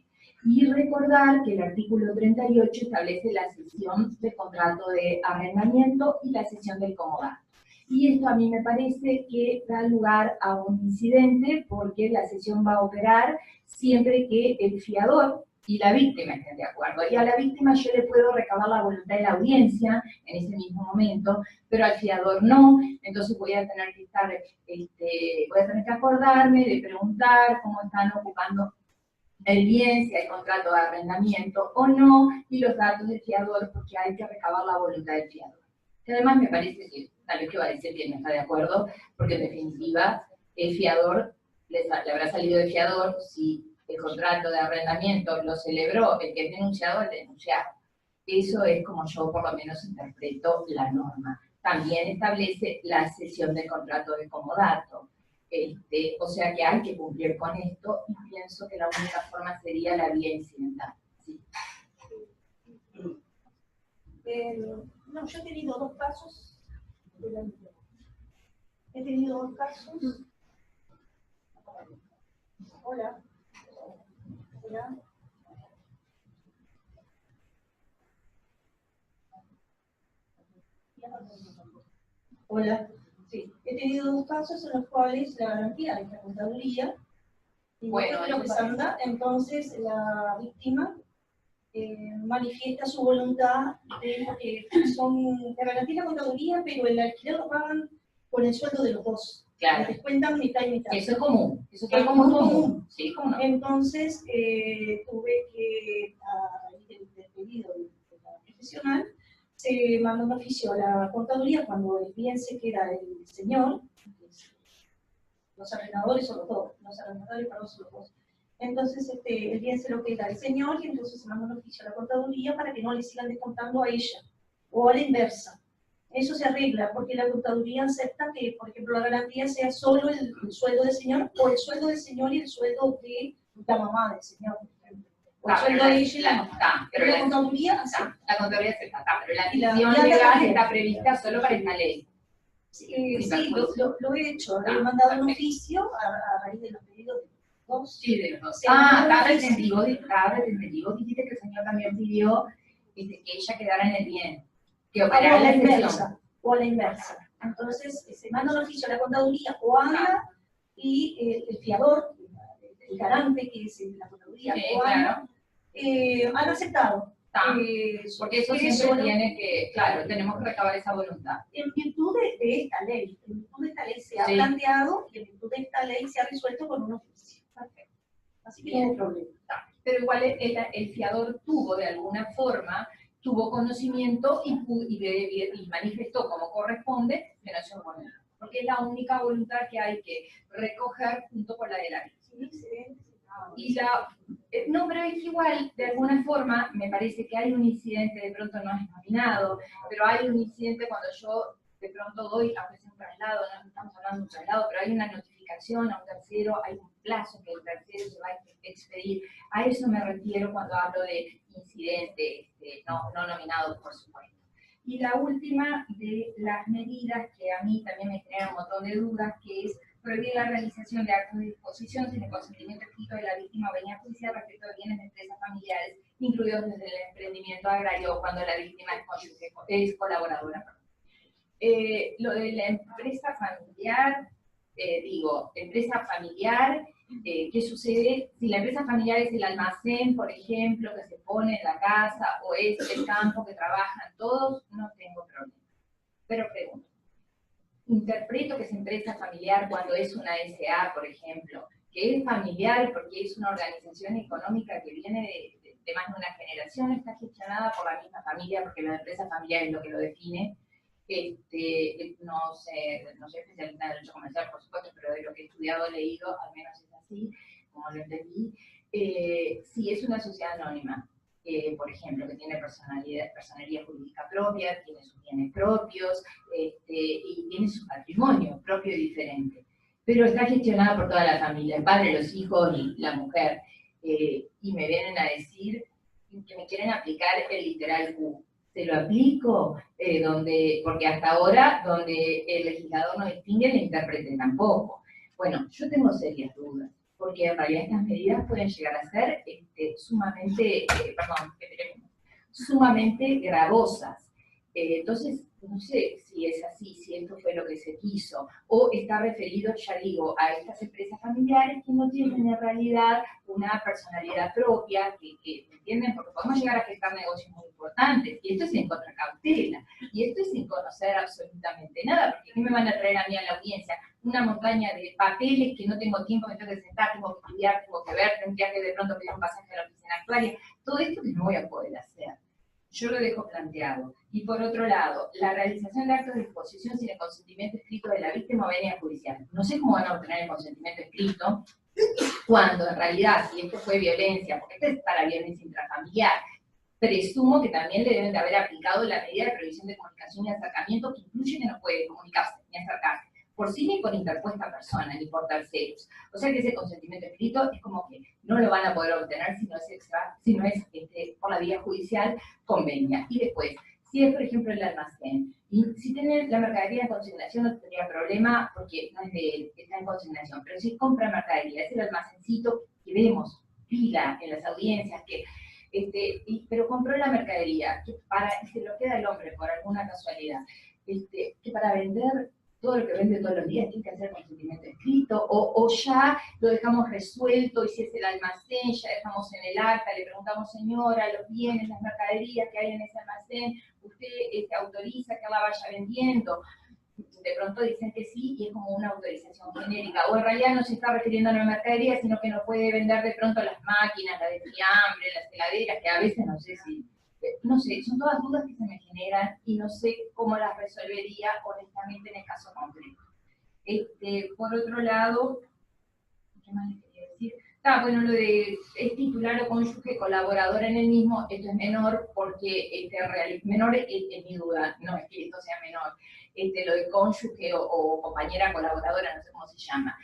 S3: Y recordar que el artículo 38 establece la cesión del contrato de arrendamiento y la cesión del comodato. Y esto a mí me parece que da lugar a un incidente, porque la cesión va a operar siempre que el fiador y la víctima estén de acuerdo. Y a la víctima yo le puedo recabar la voluntad de la audiencia en ese mismo momento, pero al fiador no, entonces voy a tener que estar, voy a tener que acordarme de preguntar cómo están ocupando el bien, si hay contrato de arrendamiento o no, y los datos del fiador, porque hay que recabar la voluntad del fiador. Y además me parece que, tal vez que va a decir que no está de acuerdo, porque en definitiva el fiador, le habrá salido de fiador si el contrato de arrendamiento lo celebró el que es denunciado, el denunciado. Eso es como yo por lo menos interpreto la norma. También establece la cesión del contrato de comodato. O sea que hay que cumplir con esto y pienso que la única forma sería la vía incidental. ¿Sí?
S4: No, yo he tenido dos casos. He tenido dos casos. Hola. Hola. Hola. Sí, he tenido dos casos en los cuales la garantía de la contaduría, y
S3: Bueno,
S4: lo que se anda, entonces la víctima manifiesta su voluntad de la garantía de la contaduría, pero el alquiler lo pagan con el sueldo de los dos.
S3: Claro.
S4: Les descuentan mitad y mitad.
S3: Eso es común. Eso
S4: Es
S3: es común.
S4: común.
S3: Sí, ¿cómo no?
S4: Entonces tuve que, a raíz del pedido de la profesional, se mandó un oficio a la contaduría cuando el bien se queda el señor, los arrendadores son los dos, los arrendadores para son los dos. Entonces el bien se lo queda el señor y entonces se manda un oficio a la contaduría para que no le sigan descontando a ella, o a la inversa. Eso se arregla porque la contaduría acepta que, por ejemplo, la garantía sea solo el sueldo del señor, o el sueldo del señor y el sueldo de la mamá del señor. O el sueldo de ella.
S3: Pero
S4: la contaduría
S3: acepta, pero la
S4: y la
S3: decisión
S4: guía
S3: legal
S4: también
S3: está prevista solo para esta ley.
S4: Sí, lo he hecho. He mandado un oficio a raíz de los pedidos de los dos.
S3: Sí, de los dos.
S4: Sí,
S3: Estaba entendido. Dijiste que el señor también pidió que ella quedara en el bien. Que
S4: O
S3: operara
S4: a la
S3: la excepción.
S4: inversa. O a la inversa. Entonces, se manda un oficio a la contaduría o anda y el fiador, el garante, que es la contaduría,
S3: Sí,
S4: o anda,
S3: claro.
S4: han aceptado.
S3: Porque eso siempre tiene que, claro, tenemos que recabar esa voluntad.
S4: En virtud de esta ley, se ha
S3: Sí.
S4: planteado y en virtud de esta ley se ha resuelto con un oficio. Perfecto. Así que no hay problema.
S3: Pero igual el fiador tuvo de alguna forma, tuvo conocimiento y manifestó como corresponde que no se opone. Porque es la única voluntad que hay que recoger junto con la de la víctima. Y no, pero es igual, de alguna forma, me parece que hay un incidente, de pronto no es nominado, pero hay un incidente cuando yo de pronto doy a veces un traslado, no estamos hablando de un traslado, pero hay una notificación a un tercero, hay un plazo que el tercero se va a expedir. A eso me refiero cuando hablo de incidente, no nominado, por supuesto. Y la última de las medidas que a mí también me genera un montón de dudas, que es prohibir la realización de actos de disposición sin el consentimiento escrito de la víctima o venía judicial respecto de bienes de empresas familiares, incluidos desde el emprendimiento agrario cuando la víctima es colaboradora. Lo de la empresa familiar, empresa familiar, ¿qué sucede? Si la empresa familiar es el almacén, por ejemplo, que se pone en la casa, o es el campo que trabajan todos, no tengo problema. Pero pregunto, interpreto que es empresa familiar cuando es una SA, por ejemplo, que es familiar porque es una organización económica que viene de más de una generación, está gestionada por la misma familia, porque la empresa familiar es lo que lo define. No sé especialista en derecho comercial, por supuesto, pero de lo que he estudiado, leído, al menos es así, como lo entendí. Si es una sociedad anónima, por ejemplo, que tiene personería jurídica propia, tiene sus bienes propios, y tiene su patrimonio propio y diferente, pero está gestionada por toda la familia, el padre, los hijos y la mujer, y me vienen a decir que me quieren aplicar el literal Q. ¿Se lo aplico? Porque hasta ahora, donde el legislador no distingue, el intérprete tampoco. Bueno, yo tengo serias dudas, porque en realidad estas medidas pueden llegar a ser sumamente gravosas. Entonces, no sé si es así, si esto fue lo que se quiso, o está referido, ya digo, a estas empresas familiares que no tienen en realidad una personalidad propia, que ¿entienden? Porque podemos llegar a gestar negocios muy importantes, y esto es en contracautela, y esto es sin conocer absolutamente nada, porque ¿qué me van a traer a mí a la audiencia? Una montaña de papeles que no tengo tiempo, me tengo que sentar, tengo que estudiar, tengo que ver, tengo que de pronto pedir un pasaje a la oficina actuaria, todo esto que no voy a poder hacer. Yo lo dejo planteado. Y por otro lado, la realización de actos de disposición sin el consentimiento escrito de la víctima o venia judicial. No sé cómo van a obtener el consentimiento escrito cuando en realidad, si esto fue violencia, porque esto es para violencia intrafamiliar, presumo que también le deben de haber aplicado la medida de prohibición de comunicación y acercamiento que incluye que no puede comunicarse ni acercarse por sí ni por interpuesta persona, ni por terceros. O sea que ese consentimiento escrito es como que no lo van a poder obtener si no es por la vía judicial convenia. Y después, si es por ejemplo el almacén, y si tiene la mercadería en consignación no tendría problema porque no es de él, está en consignación, pero si compra mercadería, es el almacencito que vemos pila en las audiencias, pero compró la mercadería y se lo queda el hombre por alguna casualidad, que para vender todo lo que vende todos los días tiene que hacer consentimiento escrito, o ya lo dejamos resuelto, y si es el almacén, ya dejamos en el acta, le preguntamos, señora, los bienes, las mercaderías que hay en ese almacén, usted autoriza que la vaya vendiendo. De pronto dicen que sí, y es como una autorización genérica, o en realidad no se está refiriendo a la mercadería, sino que no puede vender de pronto las máquinas, la de fiambre, las heladeras, que a veces no sé, son todas dudas que se me generan y no sé cómo las resolvería honestamente en el caso concreto. Por otro lado, ¿qué más les quería decir? Bueno, lo de es titular o cónyuge colaborador en el mismo, esto es menor porque menor es mi duda, no es que esto sea menor. Lo de cónyuge o compañera colaboradora, no sé cómo se llama,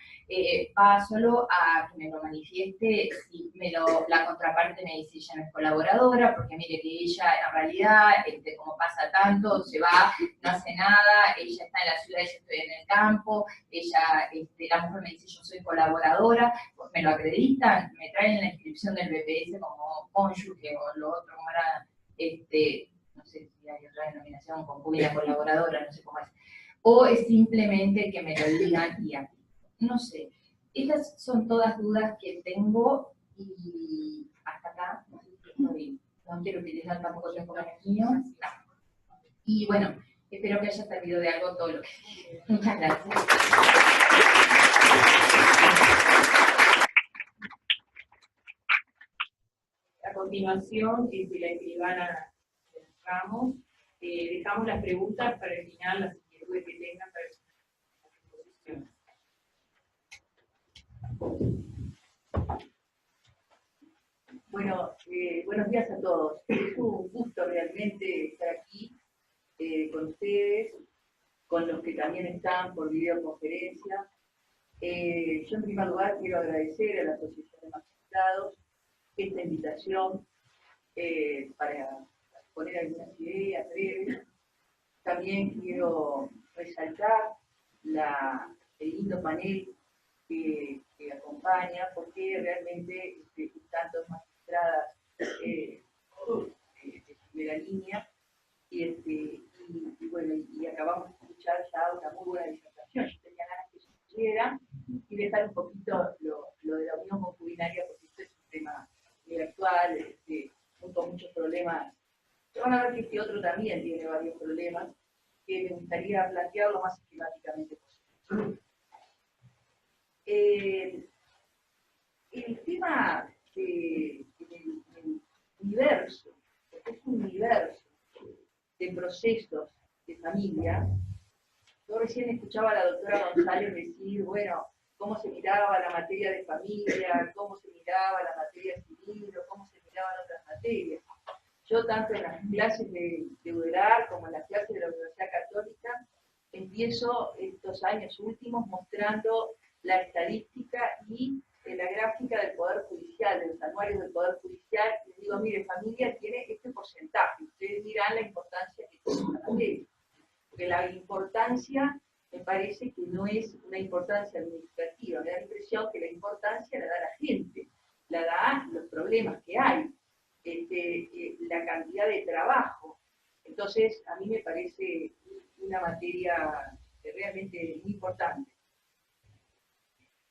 S3: va solo a que me lo manifieste si la contraparte me dice ella no es colaboradora, porque mire que ella en realidad, como pasa tanto, se va, no hace nada, ella está en la ciudad, yo estoy en el campo, ella, la mujer me dice yo soy colaboradora, me lo acreditan, me traen la inscripción del BPS como cónyuge o lo otro, como era, no sé si hay otra denominación, concubina colaboradora, no sé cómo es, o es simplemente que me lo digan y aquí. No sé, estas son todas dudas que tengo y hasta acá, no quiero utilizar tampoco tiempo con el mío. Y bueno, espero que haya servido de algo todo lo que dije. Muchas gracias.
S2: A continuación, la escribana Ramos, dejamos las preguntas para el final, las inquietudes que tengan para las exposiciones.
S5: Bueno, buenos días a todos. Es un gusto realmente estar aquí con ustedes, con los que también están por videoconferencia. Yo en primer lugar quiero agradecer a la Asociación de Magistrados esta invitación para poner algunas ideas breves. También quiero resaltar el lindo panel que acompaña, porque realmente están dos magistradas de primera línea, y bueno, y acabamos de escuchar ya una muy buena disertación. Yo tenía ganas que sucediera y dejar un poquito lo de la unión concubinaria, porque esto es un tema muy actual, con muchos problemas. Van a ver que este otro también tiene varios problemas, que me gustaría plantear lo más sistemáticamente posible. El tema del universo, porque es un universo de procesos de familia. Yo recién escuchaba a la doctora González decir, bueno, cómo se miraba la materia de familia, cómo se miraba la materia civil, o cómo se miraban otras materias. Yo, tanto en las clases de UDELAR como en las clases de la Universidad Católica, empiezo estos años últimos mostrando la estadística y la gráfica del Poder Judicial, de los anuarios del Poder Judicial, y les digo, mire, familia tiene este porcentaje, ustedes dirán la importancia que tiene la materia. Porque la importancia, me parece que no es una importancia administrativa, me da la impresión que la importancia la da la gente, la da los problemas que hay, la cantidad de trabajo, Entonces, a mí me parece una materia realmente muy importante.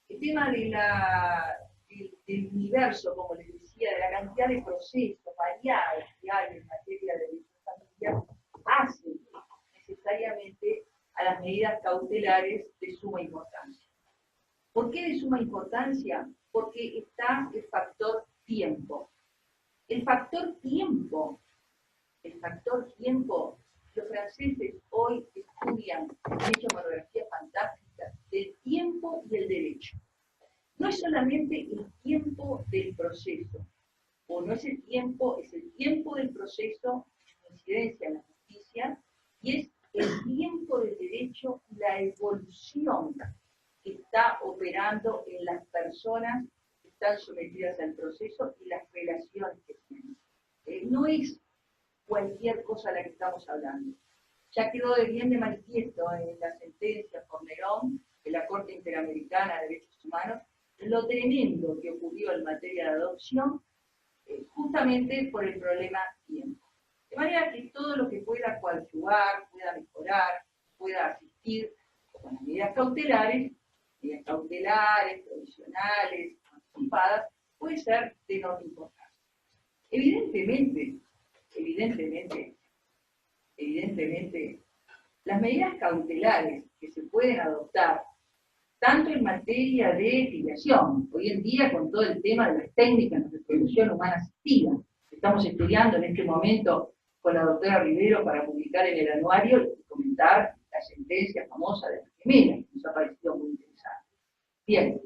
S5: El tema del universo, como les decía, de la cantidad de procesos variados que hay en materia de derecho familiar, hace necesariamente a las medidas cautelares de suma importancia. ¿Por qué de suma importancia? Porque está el factor tiempo. El factor tiempo, los franceses hoy estudian, han hecho monografías fantásticas del tiempo y el derecho. No es solamente el tiempo del proceso, o no es el tiempo, es el tiempo del proceso, incidencia en la justicia, y es el tiempo del derecho y la evolución que está operando en las personas que están sometidas al proceso y las relaciones que tienen. No es cualquier cosa a la que estamos hablando. Ya quedó bien de manifiesto en la sentencia por Nerón de la Corte Interamericana de Derechos Humanos lo tremendo que ocurrió en materia de adopción, justamente por el problema tiempo. De manera que todo lo que pueda coadyuvar, pueda mejorar, pueda asistir con las medidas cautelares, provisionales, anticipadas, puede ser de enorme importancia. Evidentemente, las medidas cautelares que se pueden adoptar, tanto en materia de filiación, hoy en día con todo el tema de las técnicas de reproducción humana asistida, estamos estudiando en este momento con la doctora Rivero para publicar en el anuario y comentar la sentencia famosa de la gemela, que nos ha parecido muy interesante. Bien,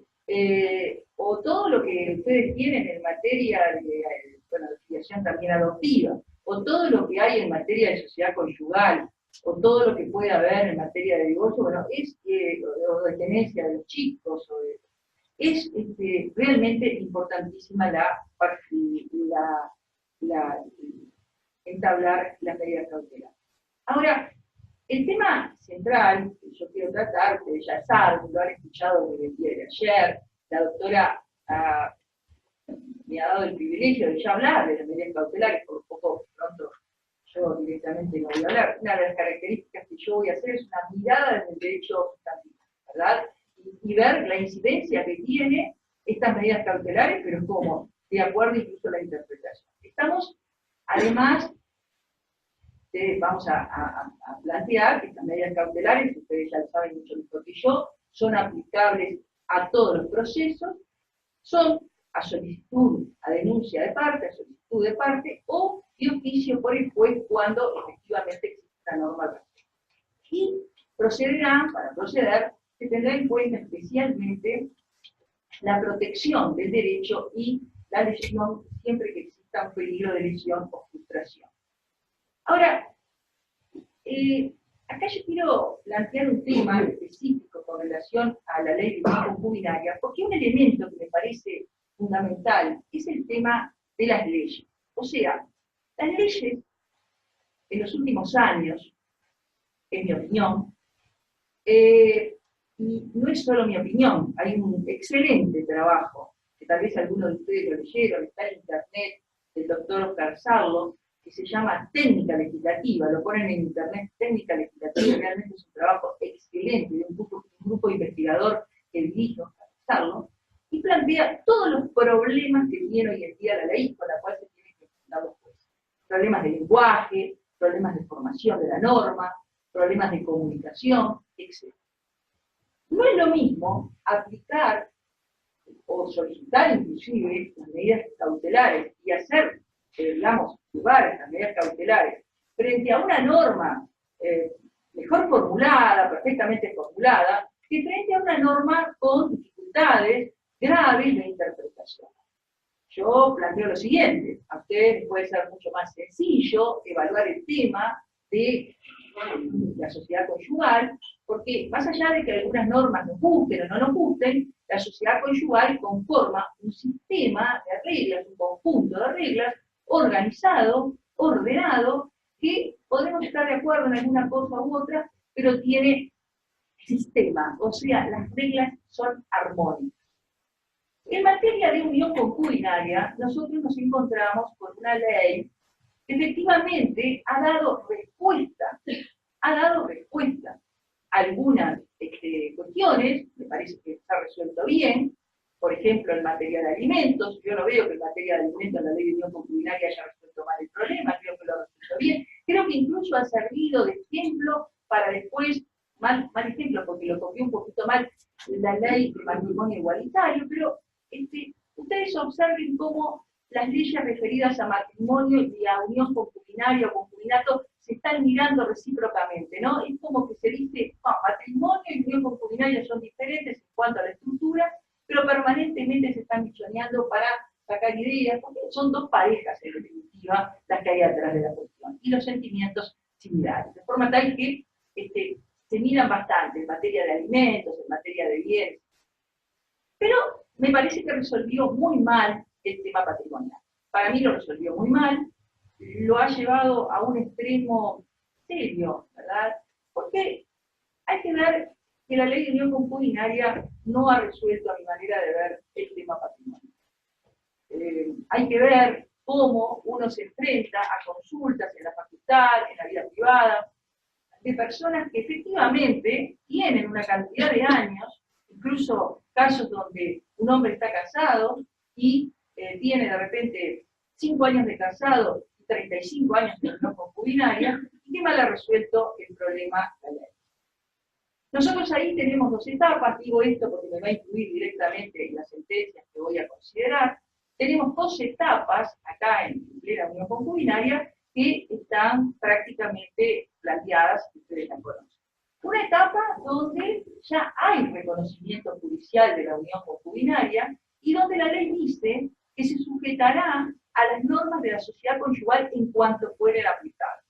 S5: o todo lo que ustedes tienen en materia de filiación también adoptiva, o todo lo que hay en materia de sociedad conyugal, o todo lo que puede haber en materia de divorcio, bueno, o de tenencia de los chicos, es realmente importantísima entablar las medidas cautelares. Ahora, el tema central que yo quiero tratar, ustedes ya saben, lo han escuchado desde el día de ayer, la doctora me ha dado el privilegio de ya hablar de las medidas cautelares, por poco pronto yo directamente no voy a hablar. Una de las características que yo voy a hacer es una mirada desde el derecho sustantivo, ¿verdad? Y ver la incidencia que tiene estas medidas cautelares, pero como, de acuerdo incluso a la interpretación. Estamos, además, vamos a plantear que estas medidas cautelares, ustedes ya lo saben mucho mejor que yo, son aplicables a todos los procesos, son a solicitud, a denuncia de parte, a solicitud de parte, o de oficio por el juez cuando efectivamente existe una norma al respecto. Y procederán, para proceder, se tendrá en cuenta especialmente la protección del derecho y la lesión siempre que exista un peligro de lesión o frustración. Ahora, acá yo quiero plantear un tema específico con relación a la ley de concubinaria, porque un elemento que me parece fundamental es el tema de las leyes. O sea, las leyes en los últimos años, en mi opinión, y no es solo mi opinión, hay un excelente trabajo, que tal vez algunos de ustedes lo leyeron, está en internet, del doctor Oscar Sarlo, que se llama Técnica Legislativa, lo ponen en internet, Técnica Legislativa, realmente es un trabajo excelente de un grupo investigador que dirige Oscar Sarlo, y plantea todos los problemas que tiene hoy en día la ley con la cual se tienen que enfrentar los jueces. Problemas de lenguaje, problemas de formación de la norma, problemas de comunicación, etc. No es lo mismo aplicar o solicitar inclusive las medidas cautelares y hacer, jugar a estas medidas cautelares frente a una norma mejor formulada, perfectamente formulada, que frente a una norma con dificultades graves de interpretación. Yo planteo lo siguiente, a ustedes puede ser mucho más sencillo evaluar el tema de la sociedad conyugal, porque más allá de que algunas normas nos gusten o no nos gusten, la sociedad conyugal conforma un sistema de reglas, un conjunto de reglas organizado, ordenado, que podemos estar de acuerdo en alguna cosa u otra, pero tiene sistema, o sea, las reglas son armónicas. En materia de unión concubinaria, nosotros nos encontramos con una ley efectivamente ha dado respuesta a algunas cuestiones, me parece que está resuelto bien, por ejemplo, en materia de alimentos. Yo no veo que en materia de alimentos la ley de unión concubinaria haya resuelto mal el problema, creo que lo ha resuelto bien, creo que incluso ha servido de ejemplo para después, mal ejemplo porque lo copié un poquito mal, la ley de matrimonio igualitario, pero ustedes observen cómo las leyes referidas a matrimonio y a unión concubinaria o concubinato se están mirando recíprocamente, ¿no? Es como que se dice, no, matrimonio y unión concubinaria son diferentes en cuanto a la estructura, pero permanentemente se están bichoneando para sacar ideas, porque son dos parejas, en definitiva, las que hay atrás de la cuestión, y los sentimientos similares, de forma tal que se miran bastante en materia de alimentos, en materia de bienes, pero me parece que resolvió muy mal el tema patrimonial. Para mí lo resolvió muy mal, lo ha llevado a un extremo serio, ¿verdad? Porque hay que ver que la ley de unión concubinaria no ha resuelto, a mi manera de ver, el tema patrimonial. Hay que ver cómo uno se enfrenta a consultas en la facultad, en la vida privada, de personas que efectivamente tienen una cantidad de años, incluso casos donde un hombre está casado y tiene de repente 5 años de casado y 35 años de unión concubinaria, y que mal ha resuelto el problema la ley. Nosotros ahí tenemos 2 etapas, digo esto porque me va a incluir directamente en las sentencias que voy a considerar. Tenemos 2 etapas acá en plena unión concubinaria que están prácticamente planteadas, ustedes la conocen. Una etapa donde ya hay reconocimiento judicial de la unión concubinaria y donde la ley dice que se sujetará a las normas de la sociedad conyugal en cuanto fueren aplicables.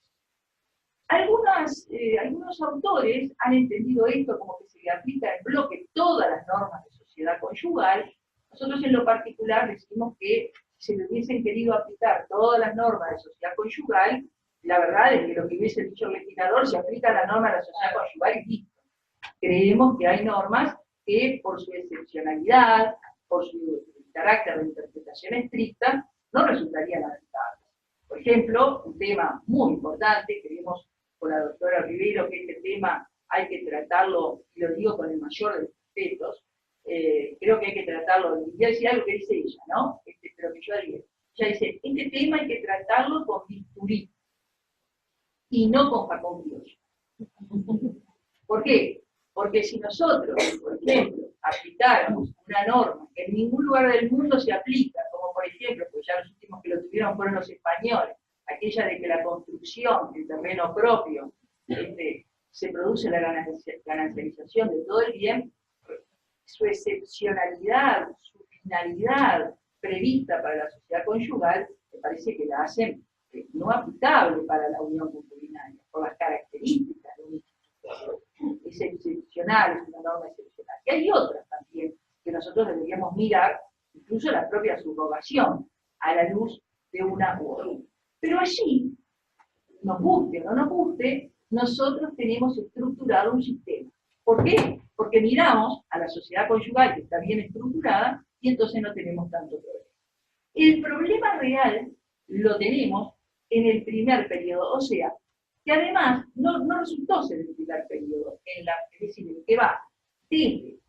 S5: Algunos autores han entendido esto como que se le aplica en bloque todas las normas de sociedad conyugal. Nosotros en lo particular decimos que si se le hubiesen querido aplicar todas las normas de sociedad conyugal, la verdad es que lo que hubiese dicho el legislador se aplica a la norma de la sociedad conyugal y listo. Creemos que hay normas que por su excepcionalidad, por su carácter de interpretación estricta, no resultarían aplicables. Por ejemplo, un tema muy importante, creemos con la doctora Rivero que este tema hay que tratarlo, y lo digo con el mayor de los respetos, creo que hay que tratarlo, y voy a decir algo que dice ella, ¿no? Pero que yo haría. Ella dice, este tema hay que tratarlo con bisturí, y no con facón criollo. ¿Por qué? Porque si nosotros, por ejemplo, aplicáramos una norma que en ningún lugar del mundo se aplica, como por ejemplo, pues ya los últimos que lo tuvieron fueron los españoles, aquella de que la construcción en terreno propio se produce la ganancialización de todo el bien, su excepcionalidad, su finalidad prevista para la sociedad conyugal, me parece que la hacen no aplicable para la unión concubinaria, por las características de un instituto. Es excepcional, es una norma excepcional. Y hay otras también que nosotros deberíamos mirar, incluso la propia subrogación, a la luz de una u otra. Pero allí, nos guste o no nos guste, nosotros tenemos estructurado un sistema. ¿Por qué? Porque miramos a la sociedad conyugal que está bien estructurada y entonces no tenemos tanto problema. El problema real lo tenemos en el primer periodo, o sea, que además no resultó ser el primer periodo, es decir, el que va desde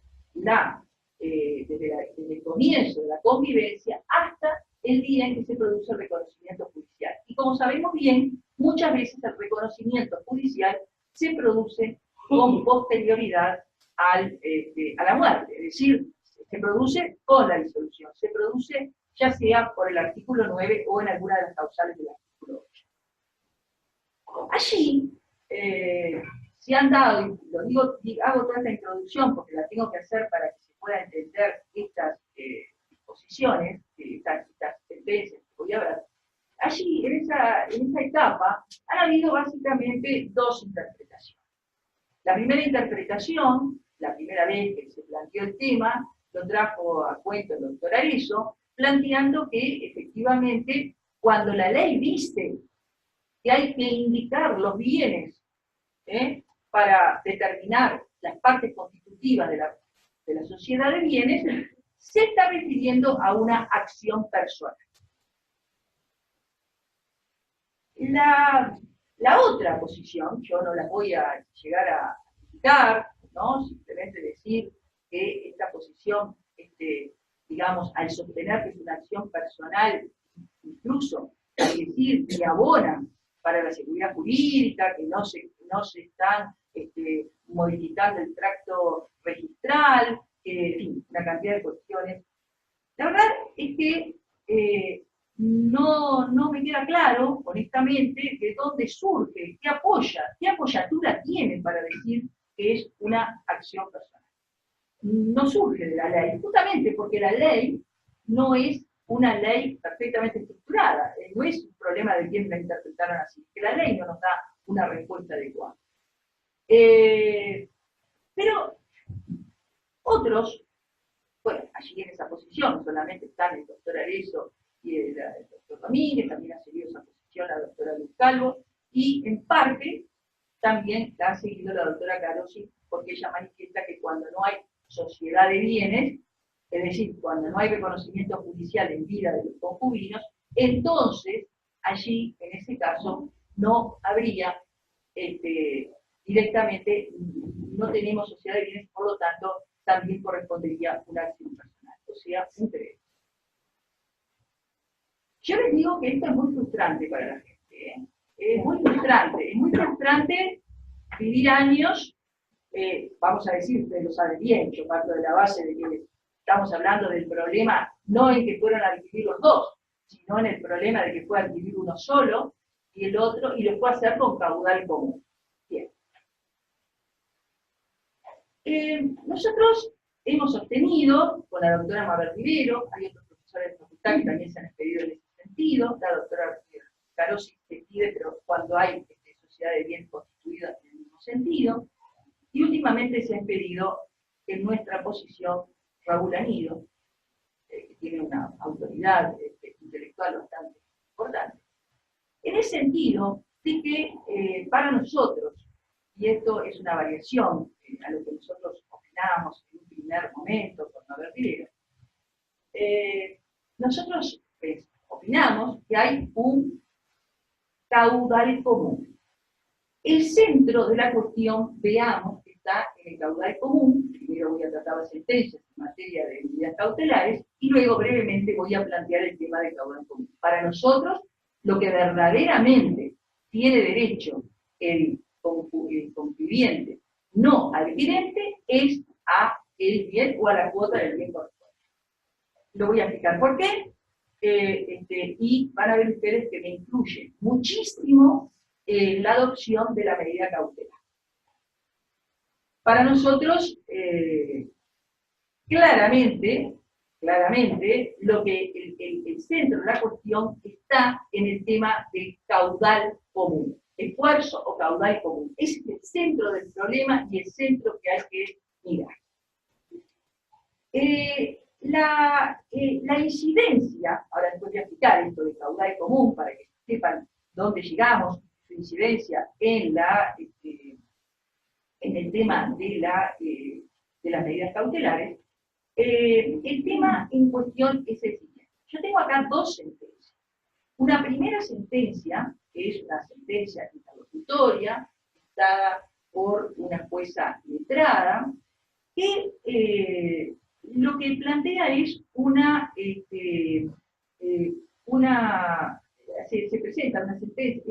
S5: el comienzo de la convivencia hasta el día en que se produce el reconocimiento judicial. Y como sabemos bien, muchas veces el reconocimiento judicial se produce con posterioridad a la muerte, es decir, se produce con la disolución, se produce ya sea por el artículo 9 o en alguna de las causales del artículo 8. Allí se han dado, y lo digo, hago toda esta introducción porque la tengo que hacer para que se pueda entender estas disposiciones, estas sentencias que voy a ver. Allí, en esa etapa, han habido básicamente 2 interpretaciones. La primera interpretación, la primera vez que se planteó el tema, lo trajo a cuento el doctor Arezzo, planteando que efectivamente cuando la ley dice que hay que indicar los bienes para determinar las partes constitutivas de la sociedad de bienes, se está refiriendo a una acción personal. La otra posición, yo no la voy a llegar a citar, ¿no? Simplemente decir que esta posición, digamos, al sostener que es una acción personal, incluso, es decir, que abona para la seguridad jurídica, que no se están modificando el tracto registral, en fin, una cantidad de cuestiones. La verdad es que no me queda claro, honestamente, de dónde surge, qué apoyatura tiene para decir que es una acción personal. No surge de la ley, justamente porque la ley no es una ley perfectamente estructurada, no es un problema de quién la interpretaron así, que la ley no nos da una respuesta adecuada. Pero otros, bueno, allí en esa posición solamente están el doctor Arezzo y el doctor Domínguez, también ha seguido esa posición la doctora Luz Calvo, y en parte también la ha seguido la doctora Carosi, porque ella manifiesta que cuando no hay sociedad de bienes, es decir, cuando no hay reconocimiento judicial en vida de los concubinos, entonces allí, en ese caso, no habría directamente, no tenemos sociedad de bienes, por lo tanto, también correspondería una acción personal, o sea, un derecho. Yo les digo que esto es muy frustrante para la gente, ¿eh? Es muy frustrante vivir años, vamos a decir, ustedes lo saben bien, yo parto de la base de que estamos hablando del problema no en que fueron a adquirir los dos, sino en el problema de que fue a adquirir uno solo y el otro, y lo fue a hacer con caudal común. Bien. Nosotros hemos obtenido, con la doctora Mabel Rivero, hay otros profesores de la facultad que también se han expedido en ese sentido, la doctora Carosi se pide, pero cuando hay sociedad de bienes constituida en el mismo sentido, y últimamente se ha expedido en nuestra posición Raúl Anido, que tiene una autoridad intelectual bastante importante, en el sentido de que para nosotros, y esto es una variación a lo que nosotros opinamos en un primer momento con Mabel Rivero, nosotros opinamos que hay un caudal común. El centro de la cuestión, veamos, que está en el caudal común. Primero voy a tratar las sentencias en materia de medidas cautelares y luego brevemente voy a plantear el tema del caudal común. Para nosotros, lo que verdaderamente tiene derecho el contribuyente no adquirente es a el bien o a la cuota del bien correspondiente. Lo voy a explicar por qué, y van a ver ustedes que me incluye muchísimo la adopción de la medida cautelar. Para nosotros, claramente, lo que el centro de la cuestión está en el tema del caudal común. Esfuerzo o caudal común. Es el centro del problema y el centro que hay que mirar. La incidencia, ahora les voy a explicar esto de caudal común para que sepan dónde llegamos, su incidencia en el tema de las medidas cautelares. El tema en cuestión es el siguiente. Yo tengo acá dos sentencias. Una primera sentencia, que es una sentencia interlocutoria, dictada por una jueza letrada, que lo que plantea es se presenta una sentencia,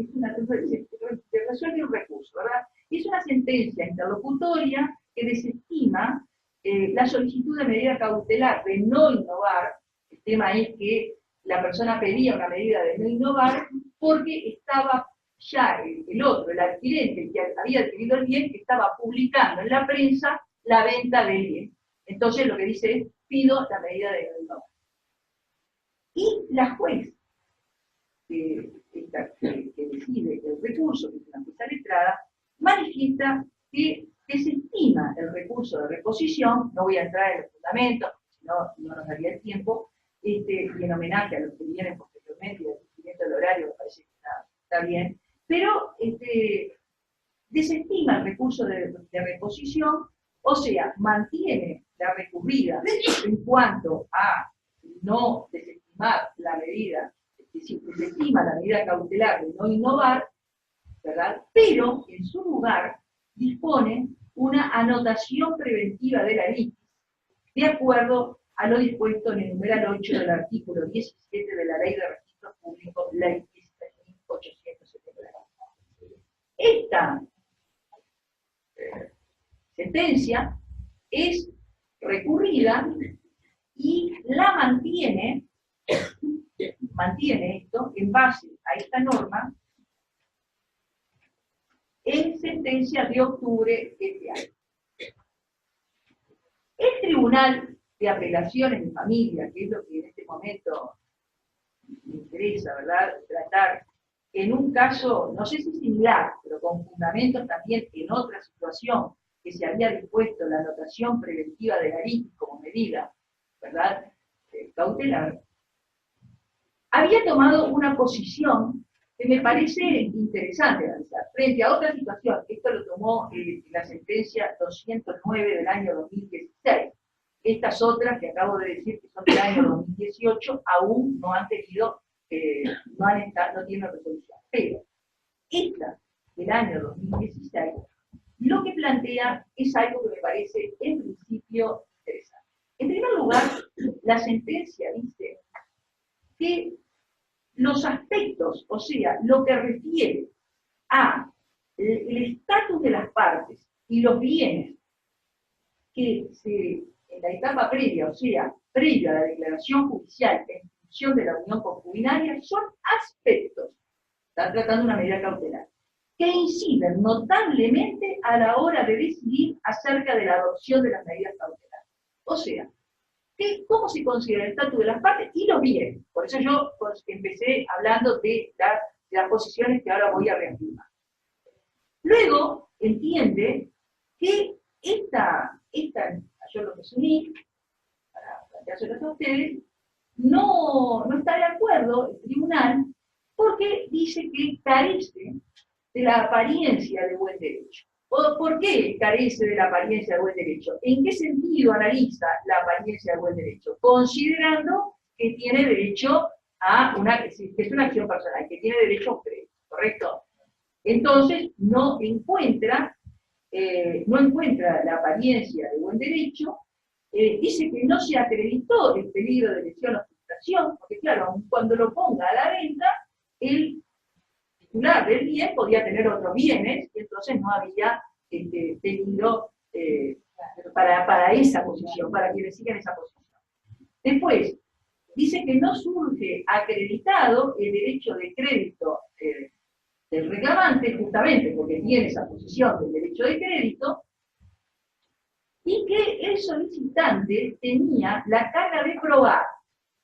S5: se resuelve un recurso, ¿verdad? Es una sentencia interlocutoria que desestima la solicitud de medida cautelar de no innovar. El tema es que la persona pedía una medida de no innovar porque estaba ya el otro, el adquirente, el que había adquirido el bien, que estaba publicando en la prensa la venta del bien. Entonces lo que dice es, pido la medida de no innovar. Y la juez que decide el recurso, que es una jueza letrada, manifiesta que desestima el recurso de reposición. No voy a entrar en los fundamentos, si no nos daría el tiempo, y en homenaje a los que vienen posteriormente y al cumplimiento del horario, me parece que está bien, pero desestima el recurso de reposición, o sea, mantiene la recurrida en cuanto a no desestimar la medida si se estima la medida cautelar de no innovar, ¿verdad? Pero en su lugar dispone una anotación preventiva de la litis de acuerdo a lo dispuesto en el numeral 8 del artículo 17 de la Ley de Registro Público, Ley 16.870. Esta sentencia es recurrida y la mantiene esto en base a esta norma en sentencia de octubre de este año. El Tribunal de Apelaciones de Familia, que es lo que en este momento me interesa, ¿verdad?, tratar en un caso, no sé si similar, pero con fundamentos también en otra situación, que se había dispuesto la anotación preventiva de la litis como medida, ¿verdad?, cautelar, había tomado una posición que me parece interesante analizar, frente a otra situación. Esto lo tomó la sentencia 209 del año 2016. Estas otras que acabo de decir, que son del año 2018, aún no han tenido, no tienen resolución. Pero esta del año 2016, lo que plantea es algo que me parece en principio interesante. En primer lugar, la sentencia dice que los aspectos, o sea, lo que refiere a el estatus de las partes y los bienes que en la etapa previa, o sea, previa a la declaración judicial de institución de la unión concubinaria, son aspectos, está tratando una medida cautelar, que inciden notablemente a la hora de decidir acerca de la adopción de las medidas cautelares. O sea, ¿cómo se considera el estatus de las partes y los bienes? Por eso yo empecé hablando de las posiciones que ahora voy a reafirmar. Luego entiende que yo lo resumí, para planteárselas a ustedes, no está de acuerdo el tribunal porque dice que carece de la apariencia de buen derecho. ¿Por qué carece de la apariencia de buen derecho? ¿En qué sentido analiza la apariencia de buen derecho? Considerando que tiene derecho a que es una acción personal, que tiene derecho a un crédito, ¿correcto? Entonces no encuentra la apariencia de buen derecho, dice que no se acreditó el peligro de lesión o frustración, porque claro, aun cuando lo ponga a la venta, el titular del bien podía tener otros bienes, y entonces no había peligro para esa posición, para quienes siguen esa posición. Después, dice que no surge acreditado el derecho de crédito del reclamante, justamente porque tiene esa posición del derecho de crédito, y que el solicitante tenía la carga de probar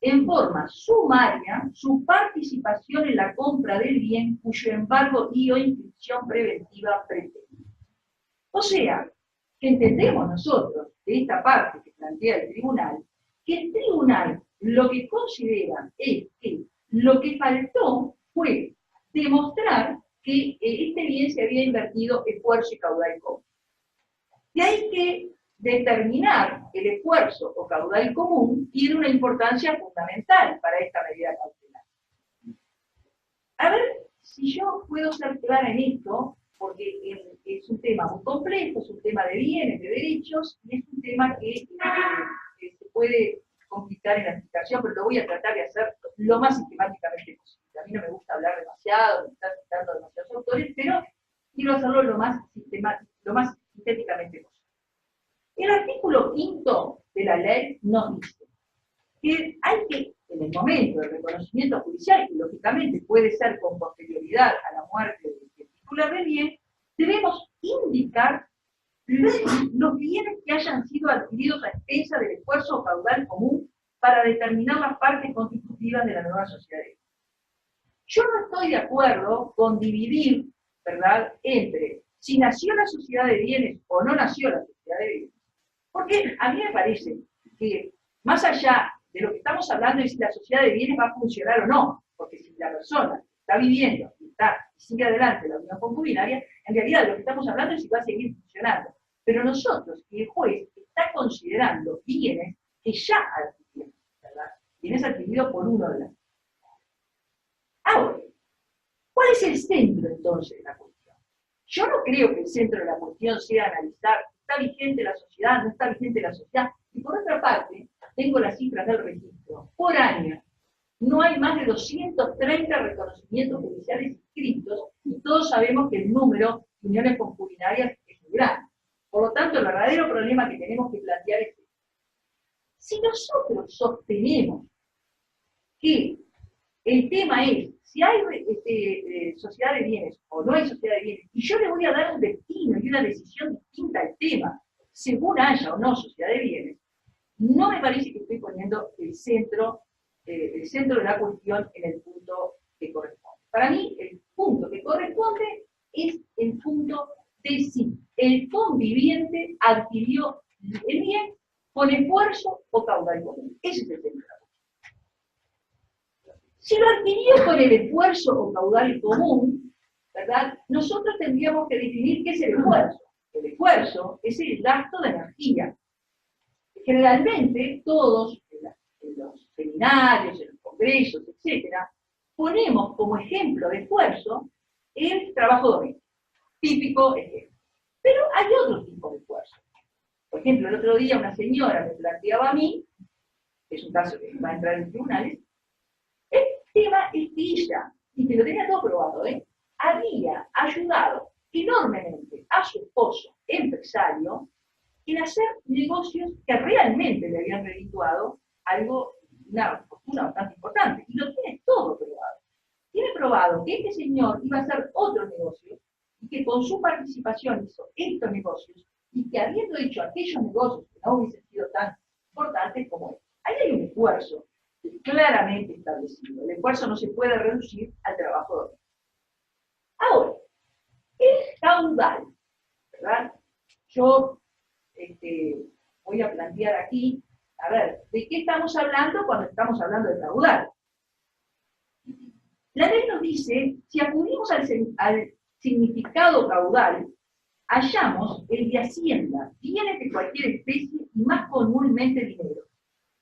S5: en forma sumaria su participación en la compra del bien cuyo embargo y o inscripción preventiva pretende. O sea, que entendemos nosotros de esta parte que plantea el tribunal, que el tribunal lo que considera es que lo que faltó fue demostrar que este bien se había invertido esfuerzo y caudal común. De ahí que determinar el esfuerzo o caudal común tiene una importancia fundamental para esta medida cautelar. A ver si yo puedo ser clara en esto, porque es un tema muy complejo, es un tema de bienes, de derechos, y es un tema que se puede complicar en la explicación, pero lo voy a tratar de hacer lo más sistemáticamente posible. A mí no me gusta hablar demasiado, me están citando demasiados autores, pero quiero hacerlo lo más sintéticamente posible. El artículo 5 de la ley nos dice que hay que, en el momento del reconocimiento judicial, que lógicamente puede ser con posterioridad a la muerte del titular del bien, debemos indicar los bienes que hayan sido adquiridos a expensas del esfuerzo caudal común para determinar las partes constitutivas de la nueva sociedad. Yo no estoy de acuerdo con dividir, ¿verdad?, entre si nació la sociedad de bienes o no nació la sociedad de bienes. Porque a mí me parece que, más allá de lo que estamos hablando es si la sociedad de bienes va a funcionar o no, porque si la persona está viviendo y sigue adelante la unión concubinaria, en realidad de lo que estamos hablando es si va a seguir funcionando. Pero nosotros, el juez está considerando bienes que ya adquirieron, ¿verdad? Bienes adquiridos por uno de los. es el centro entonces de la cuestión? Yo no creo que el centro de la cuestión sea analizar, ¿está vigente la sociedad? ¿No está vigente la sociedad? Y por otra parte, tengo las cifras del registro. Por año, no hay más de 230 reconocimientos judiciales inscritos, y todos sabemos que el número de uniones concubinarias es muy grande. Por lo tanto, el verdadero problema que tenemos que plantear es: si nosotros sostenemos que el tema es si hay sociedad de bienes o no hay sociedad de bienes, y yo le voy a dar un destino y una decisión distinta al tema, según haya o no sociedad de bienes, no me parece que estoy poniendo el centro de la cuestión en el punto que corresponde. Para mí, el punto que corresponde es el punto de si el conviviente adquirió el bien con esfuerzo o caudal común. Ese es el centro de la cuestión. Si lo adquirió con el esfuerzo o caudal común, ¿verdad? Nosotros tendríamos que definir qué es el esfuerzo. El esfuerzo es el gasto de energía. Generalmente, todos en los seminarios, en los congresos, etcétera, ponemos como ejemplo de esfuerzo el trabajo doméstico. Típico ejemplo. Pero hay otro tipo de esfuerzo. Por ejemplo, el otro día una señora me planteaba a mí, es un caso que va a entrar en tribunales, el tema es que ella, y que lo tenía todo probado, había ayudado enormemente a su esposo empresario en hacer negocios que realmente le habían redituado una fortuna bastante importante. Y lo tiene todo probado. Tiene probado que este señor iba a hacer otros negocios y que con su participación hizo estos negocios y que habiendo hecho aquellos negocios que no hubiesen sido tan importantes como este. Ahí hay un esfuerzo claramente establecido. El esfuerzo no se puede reducir al trabajo doméstico. Ahora, el caudal, ¿verdad? Yo voy a plantear aquí, a ver, ¿de qué estamos hablando cuando estamos hablando de caudal? La ley nos dice, si acudimos al significado caudal, hallamos el de hacienda, bienes de cualquier especie y más comúnmente dinero.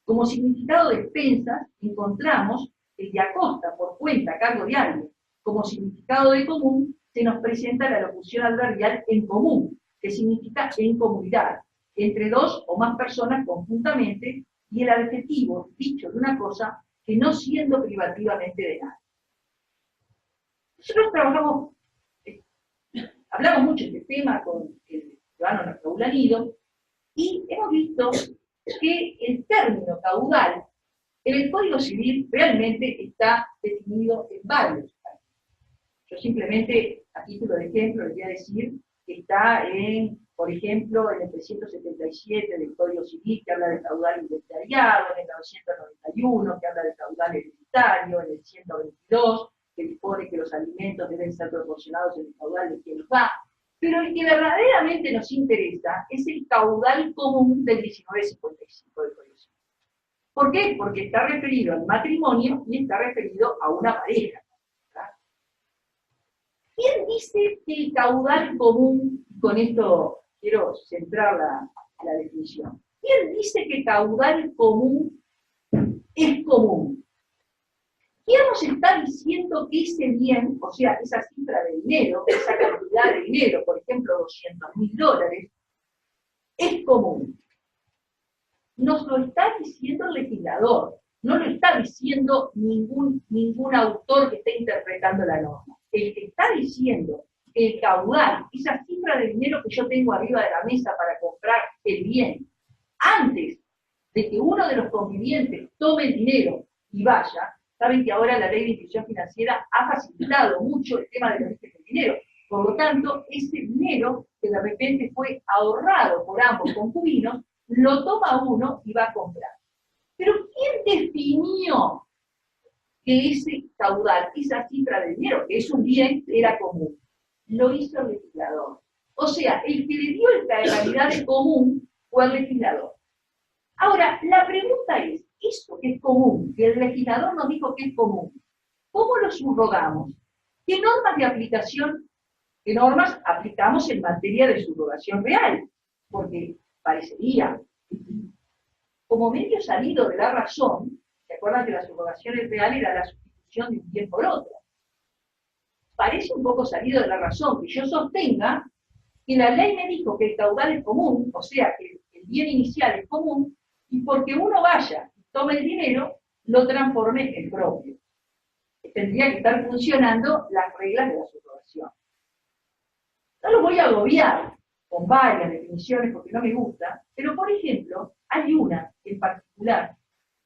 S5: Como significado de expensas, encontramos el de a costa, por cuenta, a cargo de alguien. Como significado de común, se nos presenta la locución adverbial en común, que significa en comunidad, entre dos o más personas conjuntamente, y el adjetivo dicho de una cosa que no siendo privativamente de nadie. Nosotros hablamos mucho de este tema con el ciudadano Raúl Anido, y hemos visto que el término caudal en el Código Civil realmente está definido en varios casos. Yo simplemente, a título de ejemplo, les voy a decir que está por ejemplo, en el 377 del Código Civil, que habla de caudal inventariado, en el 991, que habla de caudal hereditario, en el 122, que dispone que los alimentos deben ser proporcionados en el caudal de quien los da. Pero el que verdaderamente nos interesa es el caudal común del 1955 del Código Civil. ¿Por qué? Porque está referido al matrimonio y está referido a una pareja. ¿Verdad? ¿Quién dice que el caudal común, con esto quiero centrar la definición, quién dice que caudal común es común? ¿Quién nos está diciendo que ese bien, o sea, esa cifra de dinero, esa cantidad de dinero, por ejemplo, $200.000, es común? Nos lo está diciendo el legislador, no lo está diciendo ningún autor que esté interpretando la norma. El que está diciendo el caudal, esa cifra de dinero que yo tengo arriba de la mesa para comprar el bien, antes de que uno de los convivientes tome el dinero y vaya. Saben que ahora la ley de inclusión financiera ha facilitado mucho el tema del origen del dinero. Por lo tanto, ese dinero que de repente fue ahorrado por ambos concubinos, lo toma uno y va a comprar. Pero ¿quién definió que ese caudal, esa cifra de dinero, que es un bien, era común? Lo hizo el legislador. O sea, el que le dio la calidad de común fue el legislador. Ahora, la pregunta es, ¿eso que es común, que el legislador nos dijo que es común, cómo lo subrogamos? ¿Qué normas de aplicación, qué normas aplicamos en materia de subrogación real? Porque parecería, como medio salido de la razón, ¿se acuerdan que la subrogación real era la sustitución de un bien por otro? parece un poco salido de la razón que yo sostenga que la ley me dijo que el caudal es común, o sea, que el bien inicial es común, y porque uno vaya y tome el dinero, lo transforme en propio. Tendría que estar funcionando las reglas de la subrogación. No lo voy a agobiar con varias definiciones porque no me gusta, pero por ejemplo, hay una en particular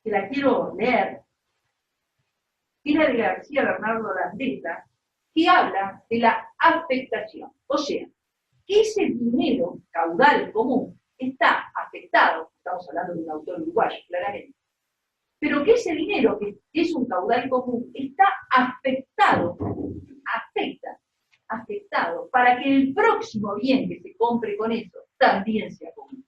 S5: que la quiero leer, que es la de García Bernardo Landeta, que habla de la afectación. O sea, que ese dinero caudal común está afectado, estamos hablando de un autor uruguayo, claramente, pero que ese dinero, que es un caudal común, está afectado para que el próximo bien que se compre con eso también sea común.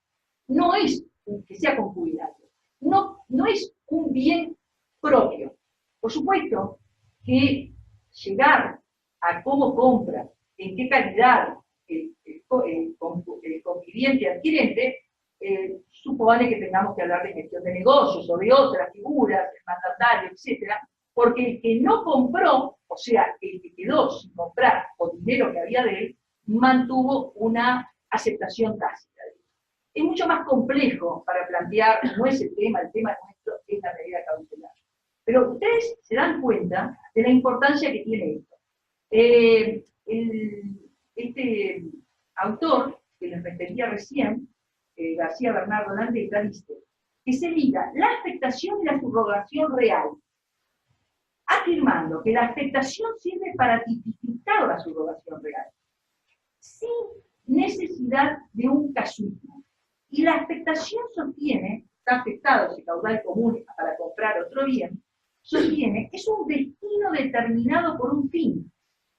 S5: No es que sea concubinario, no es un bien propio. Por supuesto que llegar a cómo compra, en qué calidad el conviviente adquirente, supone que tengamos que hablar de gestión de negocios o de otras figuras, el mandatario, etcétera, porque el que no compró, o sea, el que quedó sin comprar con dinero que había de él, mantuvo una aceptación tácita. Es mucho más complejo para plantear, no es el tema nuestro es la medida cautelar. Pero ustedes se dan cuenta de la importancia que tiene esto. Este autor, que les refería recién, García Bernardo Landeta, dice que se liga la afectación y la subrogación real, afirmando que la afectación sirve para tipificar la subrogación real, sin necesidad de un casuismo. Y la afectación sostiene, está afectado ese caudal común para comprar otro bien, sostiene, es un destino determinado por un fin,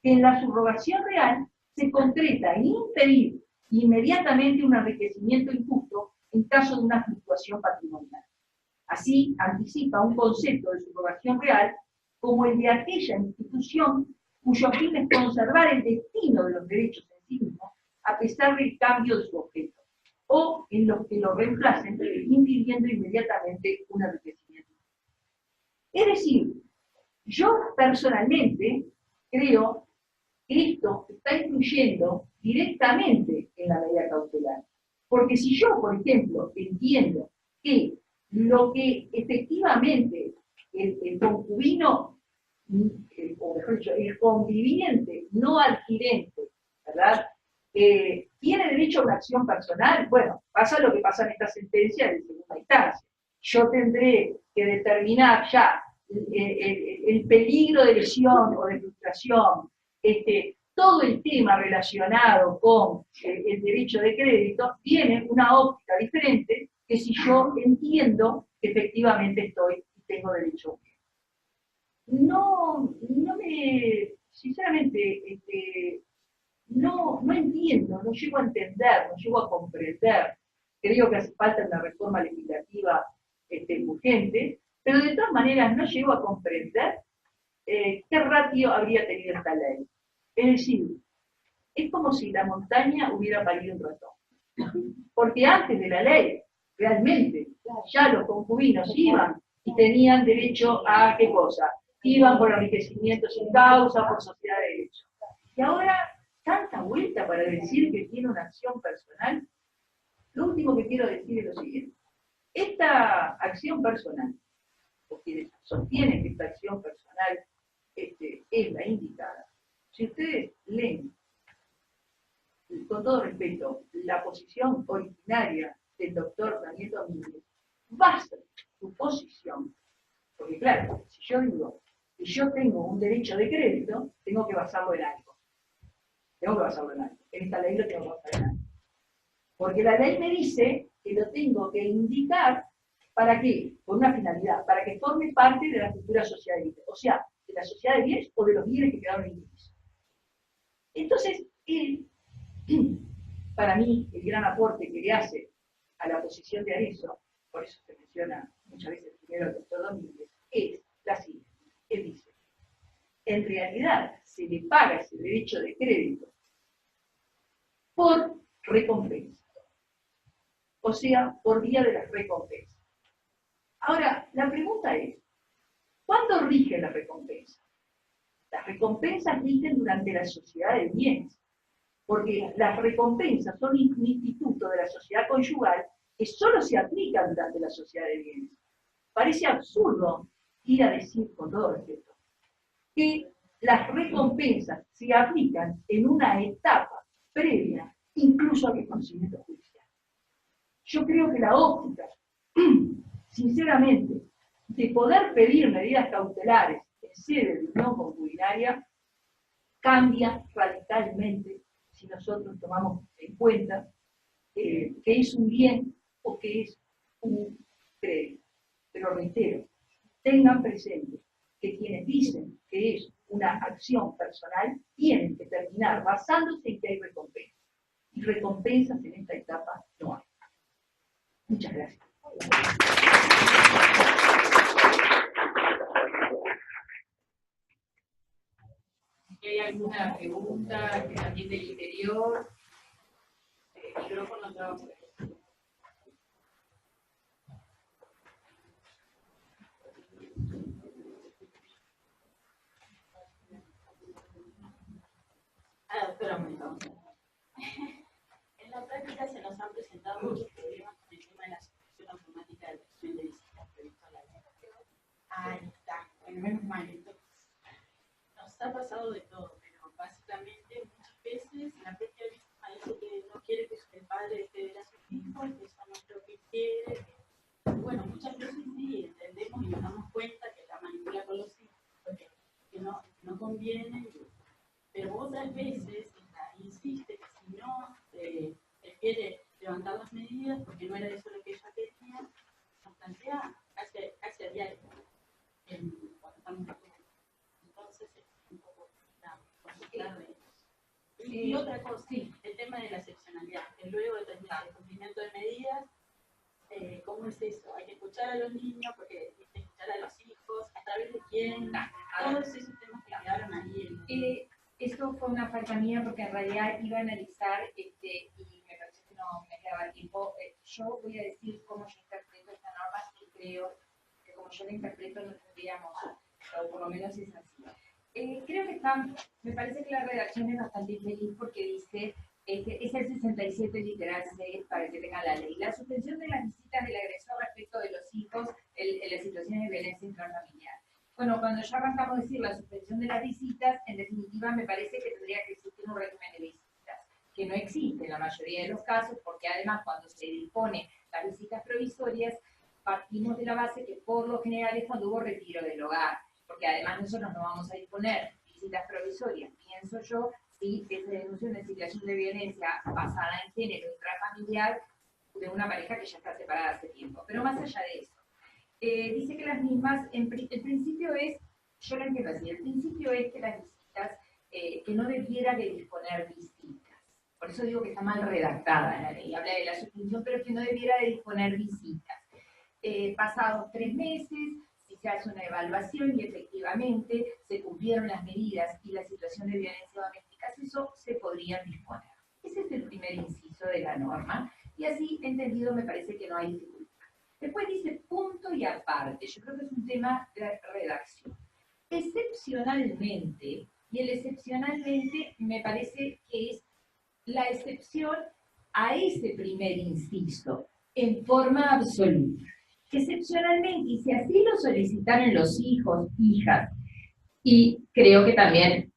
S5: que en la subrogación real se concreta en impedir inmediatamente un enriquecimiento injusto en caso de una fluctuación patrimonial. Así, anticipa un concepto de subrogación real como el de aquella institución cuyo fin es conservar el destino de los derechos en sí mismos a pesar del cambio de su objeto, o en los que lo reemplacen, impidiendo inmediatamente un enriquecimiento. Es decir, yo personalmente creo que esto está influyendo directamente en la medida cautelar. Porque si yo, por ejemplo, entiendo que lo que efectivamente el concubino, o mejor dicho, el conviviente no adquirente, ¿verdad? Tiene derecho a una acción personal, bueno, pasa lo que pasa en esta sentencia de segunda instancia. Yo tendré que determinar ya el peligro de lesión o de frustración, todo el tema relacionado con el derecho de crédito tiene una óptica diferente que si yo entiendo que efectivamente estoy y tengo derecho. Sinceramente, no entiendo, no llego a entender, no llego a comprender. Creo que hace falta una reforma legislativa urgente, pero de todas maneras no llego a comprender qué ratio habría tenido esta ley. Es decir, es como si la montaña hubiera parido un ratón. Porque antes de la ley, realmente, ya los concubinos iban y tenían derecho a ¿qué cosa? Iban por enriquecimiento sin causa, por sociedad de derecho. Y ahora, tanta vuelta para decir que tiene una acción personal. Lo último que quiero decir es lo siguiente. Esta acción personal, o quienes sostienen que esta acción personal es la indicada, si ustedes leen, con todo respeto, la posición originaria del doctor Daniel Domínguez, basa su posición, porque claro, si yo digo que yo tengo un derecho de crédito, tengo que basarlo en algo. En esta ley lo tengo que basar en algo. Porque la ley me dice que lo tengo que indicar, ¿para qué? Por una finalidad, para que forme parte de la futura sociedad de bienes, o sea, de la sociedad de bienes o de los bienes que quedaron indicios. Entonces, para mí, el gran aporte que le hace a la posición de Arezzo, por eso se menciona muchas veces primero el doctor Domínguez, es la siguiente. Él dice, en realidad se le paga ese derecho de crédito por recompensa. O sea, por vía de las recompensas. Ahora, la pregunta es, ¿cuándo rige la recompensa? Las recompensas rigen durante la sociedad de bienes, porque las recompensas son un instituto de la sociedad conyugal que solo se aplica durante la sociedad de bienes. Parece absurdo ir a decir, con todo respeto, que las recompensas se aplican en una etapa previa, incluso al reconocimiento judicial. Yo creo que la óptica, sinceramente, de poder pedir medidas cautelares en sede de unión concubinaria, cambia radicalmente si nosotros tomamos en cuenta que es un bien o que es un crédito. Pero reitero, tengan presente que quienes dicen que es una acción personal tienen que terminar basándose en que hay recompensas. Y recompensas en esta etapa no hay. Muchas gracias.
S2: ¿Hay alguna pregunta que también del interior? El micrófono trabaja.
S6: Doctora Montón. En la práctica se nos han presentado muchos problemas con el tema de la suspensión automática del régimen de visitas previsto en la ley. Ahí está, bueno, menos mal. Entonces, nos ha pasado de todo, pero básicamente muchas veces la propia víctima dice que no quiere que el padre deje de ver a sus hijos, que eso no es lo que quiere. Bueno, muchas veces sí entendemos y nos damos cuenta que la manipula con los hijos, porque que no conviene. Pero otras veces insiste que si no prefiere levantar las medidas porque no era eso lo que ella quería, nos plantea casi a diario cuando estamos aquí. Entonces es un poco complicado de eso. Y otra cosa, sí, el tema de la excepcionalidad, que luego de terminar el cumplimiento de medidas, ¿cómo es eso? Hay que escuchar a los niños, porque hay que escuchar a los hijos, a través de quién, todos esos temas que quedaron ahí.
S3: Esto fue una falta mía porque en realidad iba a analizar y me parece que no me quedaba tiempo. Yo voy a decir cómo yo interpreto esta norma y creo que como yo la interpreto no tendríamos, o por lo menos es así. Creo que me parece que la redacción es bastante infeliz porque dice, es el 67 literal C para que tenga la ley. La suspensión de las visitas del agresor respecto de los hijos en las situaciones de violencia intrafamiliar. Bueno, cuando ya arrancamos a decir la suspensión de las visitas, en definitiva me parece que tendría que existir un régimen de visitas, que no existe en la mayoría de los casos, porque además cuando se dispone las visitas provisorias, partimos de la base que por lo general es cuando hubo retiro del hogar, porque además nosotros no vamos a disponer visitas provisorias, pienso yo, si se denuncia una situación de violencia basada en género intrafamiliar de una pareja que ya está separada hace tiempo. Pero más allá de eso, dice que las mismas, el principio es, yo lo entiendo así, el principio es que las visitas, que no debiera de disponer visitas. Por eso digo que está mal redactada la ley, habla de la suspensión, pero que no debiera de disponer visitas. Pasados 3 meses, si se hace una evaluación y efectivamente se cumplieron las medidas y la situación de violencia doméstica, eso se podría disponer. Ese es el primer inciso de la norma, y así entendido me parece que no hay dificultad. Después dice punto y aparte, yo creo que es un tema de redacción. Excepcionalmente, y el excepcionalmente me parece que es la excepción a ese primer inciso, en forma absoluta. Excepcionalmente, y si así lo solicitaron los hijos, hijas, y creo que también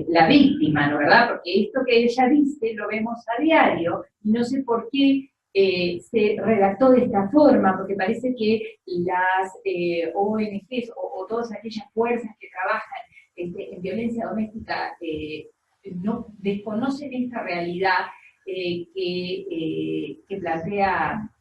S3: la víctima, ¿no verdad? Porque esto que ella dice lo vemos a diario, y no sé por qué se redactó de esta forma, porque parece que las ONGs o todas aquellas fuerzas que trabajan en violencia doméstica no desconocen esta realidad que plantea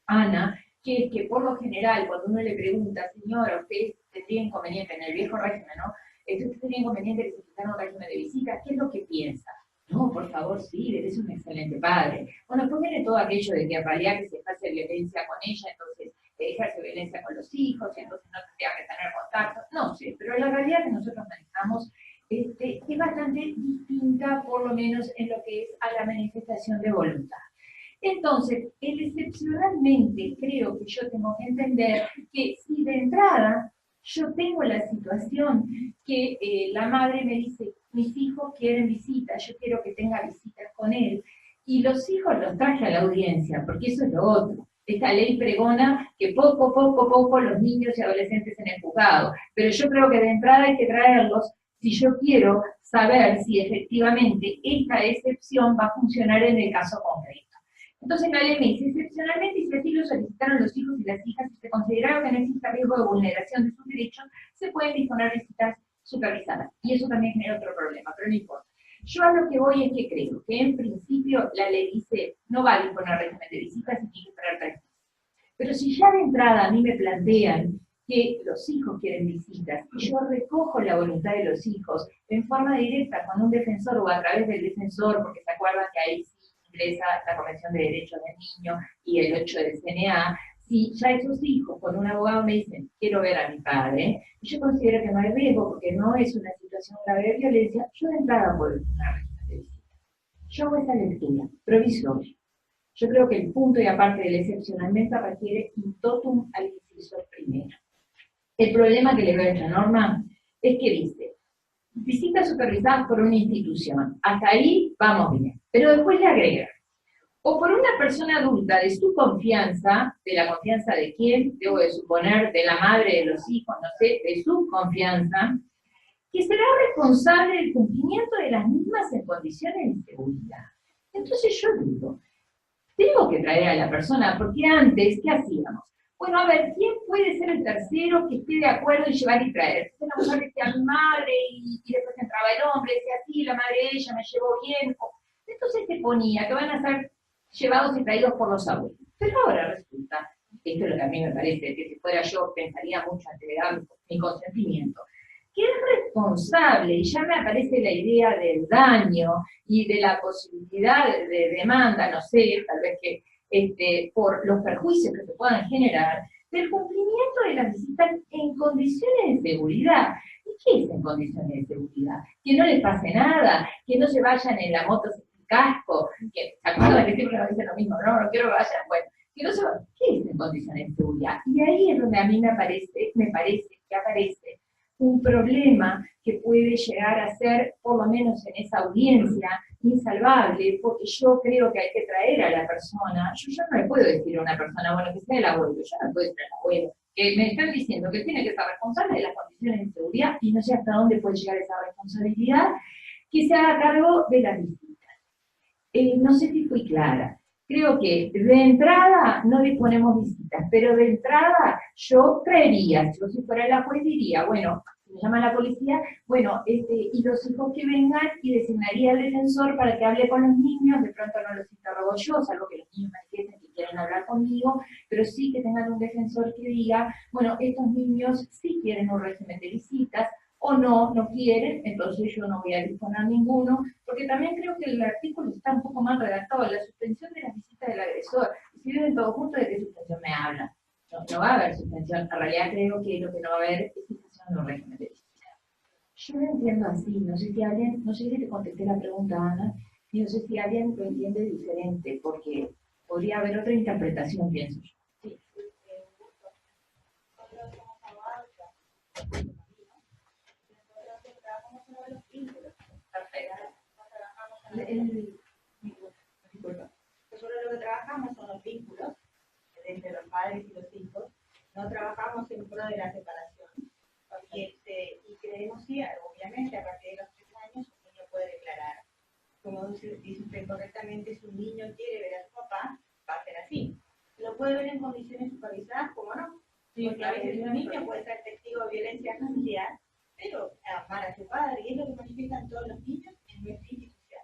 S3: Ana, que por lo general, cuando uno le pregunta, señora, ¿usted tendría inconveniente en el viejo régimen, ¿no? ¿Usted tendría inconveniente que se fijara un régimen de visitas? ¿Qué es lo que piensa? No, por favor, sí, eres un excelente padre. Bueno, después viene todo aquello de que en realidad que se ejerce violencia con ella, entonces ejerce violencia con los hijos, y entonces no tendría que tener contacto. No sé, pero la realidad que nosotros manejamos es bastante distinta, por lo menos en lo que es a la manifestación de voluntad. Entonces, excepcionalmente creo que yo tengo que entender que si de entrada Yo tengo la situación que la madre me dice, mis hijos quieren visitas, yo quiero que tenga visitas con él, y los hijos los traje a la audiencia, porque eso es lo otro. Esta ley pregona que poco los niños y adolescentes en el juzgado, pero yo creo que de entrada hay que traerlos si yo quiero saber si efectivamente esta excepción va a funcionar en el caso concreto. Entonces la ley me dice, excepcionalmente, y si así lo solicitaron los hijos y las hijas, y se consideraron que no existe riesgo de vulneración de sus derechos, se pueden disponer de visitas supervisadas. Y eso también genera otro problema, pero no importa. Yo a lo que voy es que creo que en principio la ley dice, no va a disponer régimen de visitas y tiene que esperar 3 meses. Pero si ya de entrada a mí me plantean que los hijos quieren visitas, y yo recojo la voluntad de los hijos en forma directa con un defensor o a través del defensor, porque se acuerdan que ahí sí ingresa la Convención de Derechos del Niño y el 8 del CNA, si ya esos hijos con un abogado me dicen, quiero ver a mi padre, y yo considero que no hay riesgo, porque no es una situación grave de violencia, yo de entrada puedo disponer régimen de visita. Yo hago esa lectura provisoria. Yo creo que el punto y aparte del excepcionalmente requiere un totum al inciso primero. El problema que le veo a esta norma es que dice, visitas supervisadas por una institución. Hasta ahí vamos bien. Pero después le agrega, o por una persona adulta de su confianza, de la confianza de quién, debo de suponer, de la madre de los hijos, no sé, de su confianza, que será responsable del cumplimiento de las mismas en condiciones de seguridad. Entonces yo digo, tengo que traer a la persona, porque antes, ¿qué hacíamos? Bueno, a ver, ¿quién puede ser el tercero que esté de acuerdo en llevar y traer? Entonces la mujer decía mi madre, y después entraba el hombre, decía sí, la madre de ella me llevó bien. Entonces se ponía que van a ser llevados y traídos por los abuelos. Pero ahora resulta, esto es lo que a mí me parece, que si fuera yo pensaría mucho antes de dar mi consentimiento, que es responsable, y ya me aparece la idea del daño y de la posibilidad de demanda, no sé, tal vez que por los perjuicios que se puedan generar, del cumplimiento de las visitas en condiciones de seguridad. ¿Y qué es en condiciones de seguridad? Que no les pase nada, que no se vayan en la moto sin casco, que se acuerdan que siempre nos dicen lo mismo, no quiero que vayan, bueno, que no se vayan. ¿Qué es en condiciones de seguridad? Y ahí es donde a mí me parece que aparece un problema que puede llegar a ser, por lo menos en esa audiencia, insalvable, porque yo creo que hay que traer a la persona. Yo no le puedo decir a una persona, bueno, que sea el abuelo, yo no puedo decir al abuelo, que me están diciendo que tiene que ser responsable de las condiciones de seguridad, y no sé hasta dónde puede llegar esa responsabilidad, que se haga cargo de las visitas. No sé si fui clara. Creo que de entrada no disponemos visitas, pero de entrada yo traería, si yo si fuera la juez diría, bueno, me llama la policía, bueno, y los hijos que vengan, y designaría al defensor para que hable con los niños, de pronto no los interrogo yo, salvo que los niños manifiesten que quieren hablar conmigo, pero sí que tengan un defensor que diga, bueno, estos niños sí quieren un régimen de visitas, o no quieren, entonces yo no voy a disponer ninguno, porque también creo que el artículo está un poco mal redactado, la suspensión de las visitas del agresor, si viven todos juntos, ¿de qué suspensión me hablan? No va a haber suspensión, en realidad creo que lo que no va a haber es fijación de un régimen de visita. Yo lo entiendo así, no sé si te contesté la pregunta, Ana, y no sé si alguien lo entiende diferente, porque podría haber otra interpretación, pienso yo. Sí.
S7: Nosotros lo que trabajamos son los vínculos entre los padres y los hijos, no trabajamos en pro de la separación. Y creemos que, obviamente, a partir de los 3 años, un niño puede declarar. Como dice usted correctamente, si un niño quiere ver a su papá, va a ser así. Lo puede ver en condiciones supervisadas, ¿cómo no? Porque a veces un niño puede ser testigo de violencia familiar, pero amar a su padre, y es lo que manifiestan todos los niños en nuestra institución.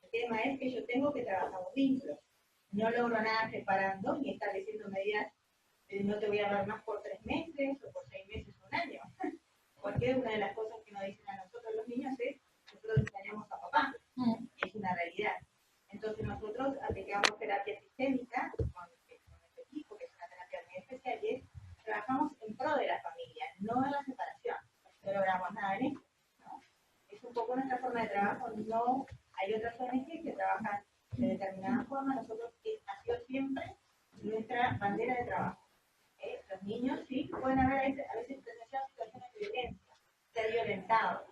S7: El tema es que yo tengo que trabajar los vínculos. No logro nada separando ni estableciendo medidas de no te voy a dar más por 3 meses o por 6 meses o un año. Porque una de las cosas que nos dicen a nosotros los niños es nosotros extrañamos a papá. Es una realidad. Entonces nosotros aplicamos terapia sistémica con nuestro equipo, que es una terapia muy especial, y trabajamos en pro de la familia, no en la separación. No logramos nada en eso, ¿no? Es un poco nuestra forma de trabajo. No hay otras ONG que trabajan de determinada forma. Nosotros ha sido siempre nuestra bandera de trabajo. Los niños sí pueden haber a veces presenciado Estado.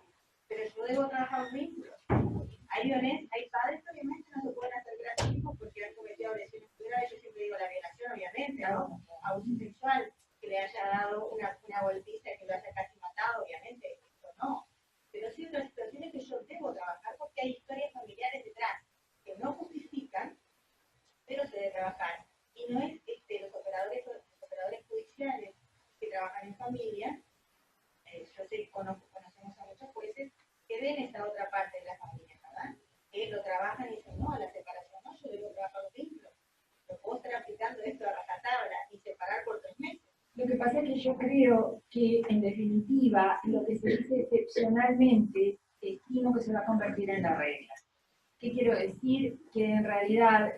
S7: Pero yo debo trabajar los vínculos. Hay padres que obviamente no se pueden acercar a sus hijos porque han cometido lesiones muy graves. Yo siempre digo la violación, obviamente, ¿no? Abuso sexual, que le haya dado una golpiza, que lo haya casi matado, obviamente, esto no. Pero sí otras situaciones que yo debo trabajar porque hay historias familiares detrás que no justifican, pero se debe trabajar. Y no es los operadores judiciales que trabajan en familia, yo sé que conocemos a muchos jueces que ven esta otra parte de la familia, ¿verdad? Que lo trabajan y dicen, no, la separación no, yo debo trabajar los vínculos. No puedo estar aplicando esto a rajatabla y separar por 3 meses.
S3: Lo que pasa es que yo creo que, en definitiva, lo que se dice excepcionalmente, estimo que se va a convertir en la regla. ¿Qué quiero decir? Que en realidad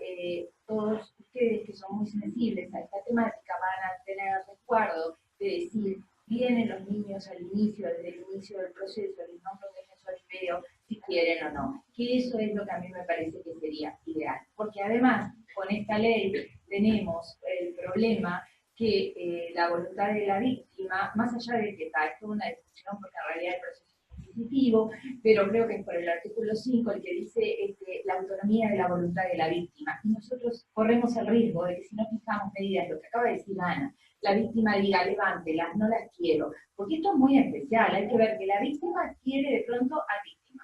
S3: todos ustedes que son muy sensibles a esta temática van a tener el recuerdo de decir, vienen los niños al inicio, desde el inicio del proceso, les nombro un defensor y veo si quieren o no. Que eso es lo que a mí me parece que sería ideal. Porque además, con esta ley tenemos el problema que la voluntad de la víctima, más allá de que está, esto es una discusión porque en realidad el proceso es inquisitivo, pero creo que es por el artículo 5 el que dice la autonomía de la voluntad de la víctima. Y nosotros corremos el riesgo de que si no fijamos medidas, lo que acaba de decir Ana, la víctima diga, levántelas, no las quiero. Porque esto es muy especial, hay que ver que la víctima quiere de pronto a víctima.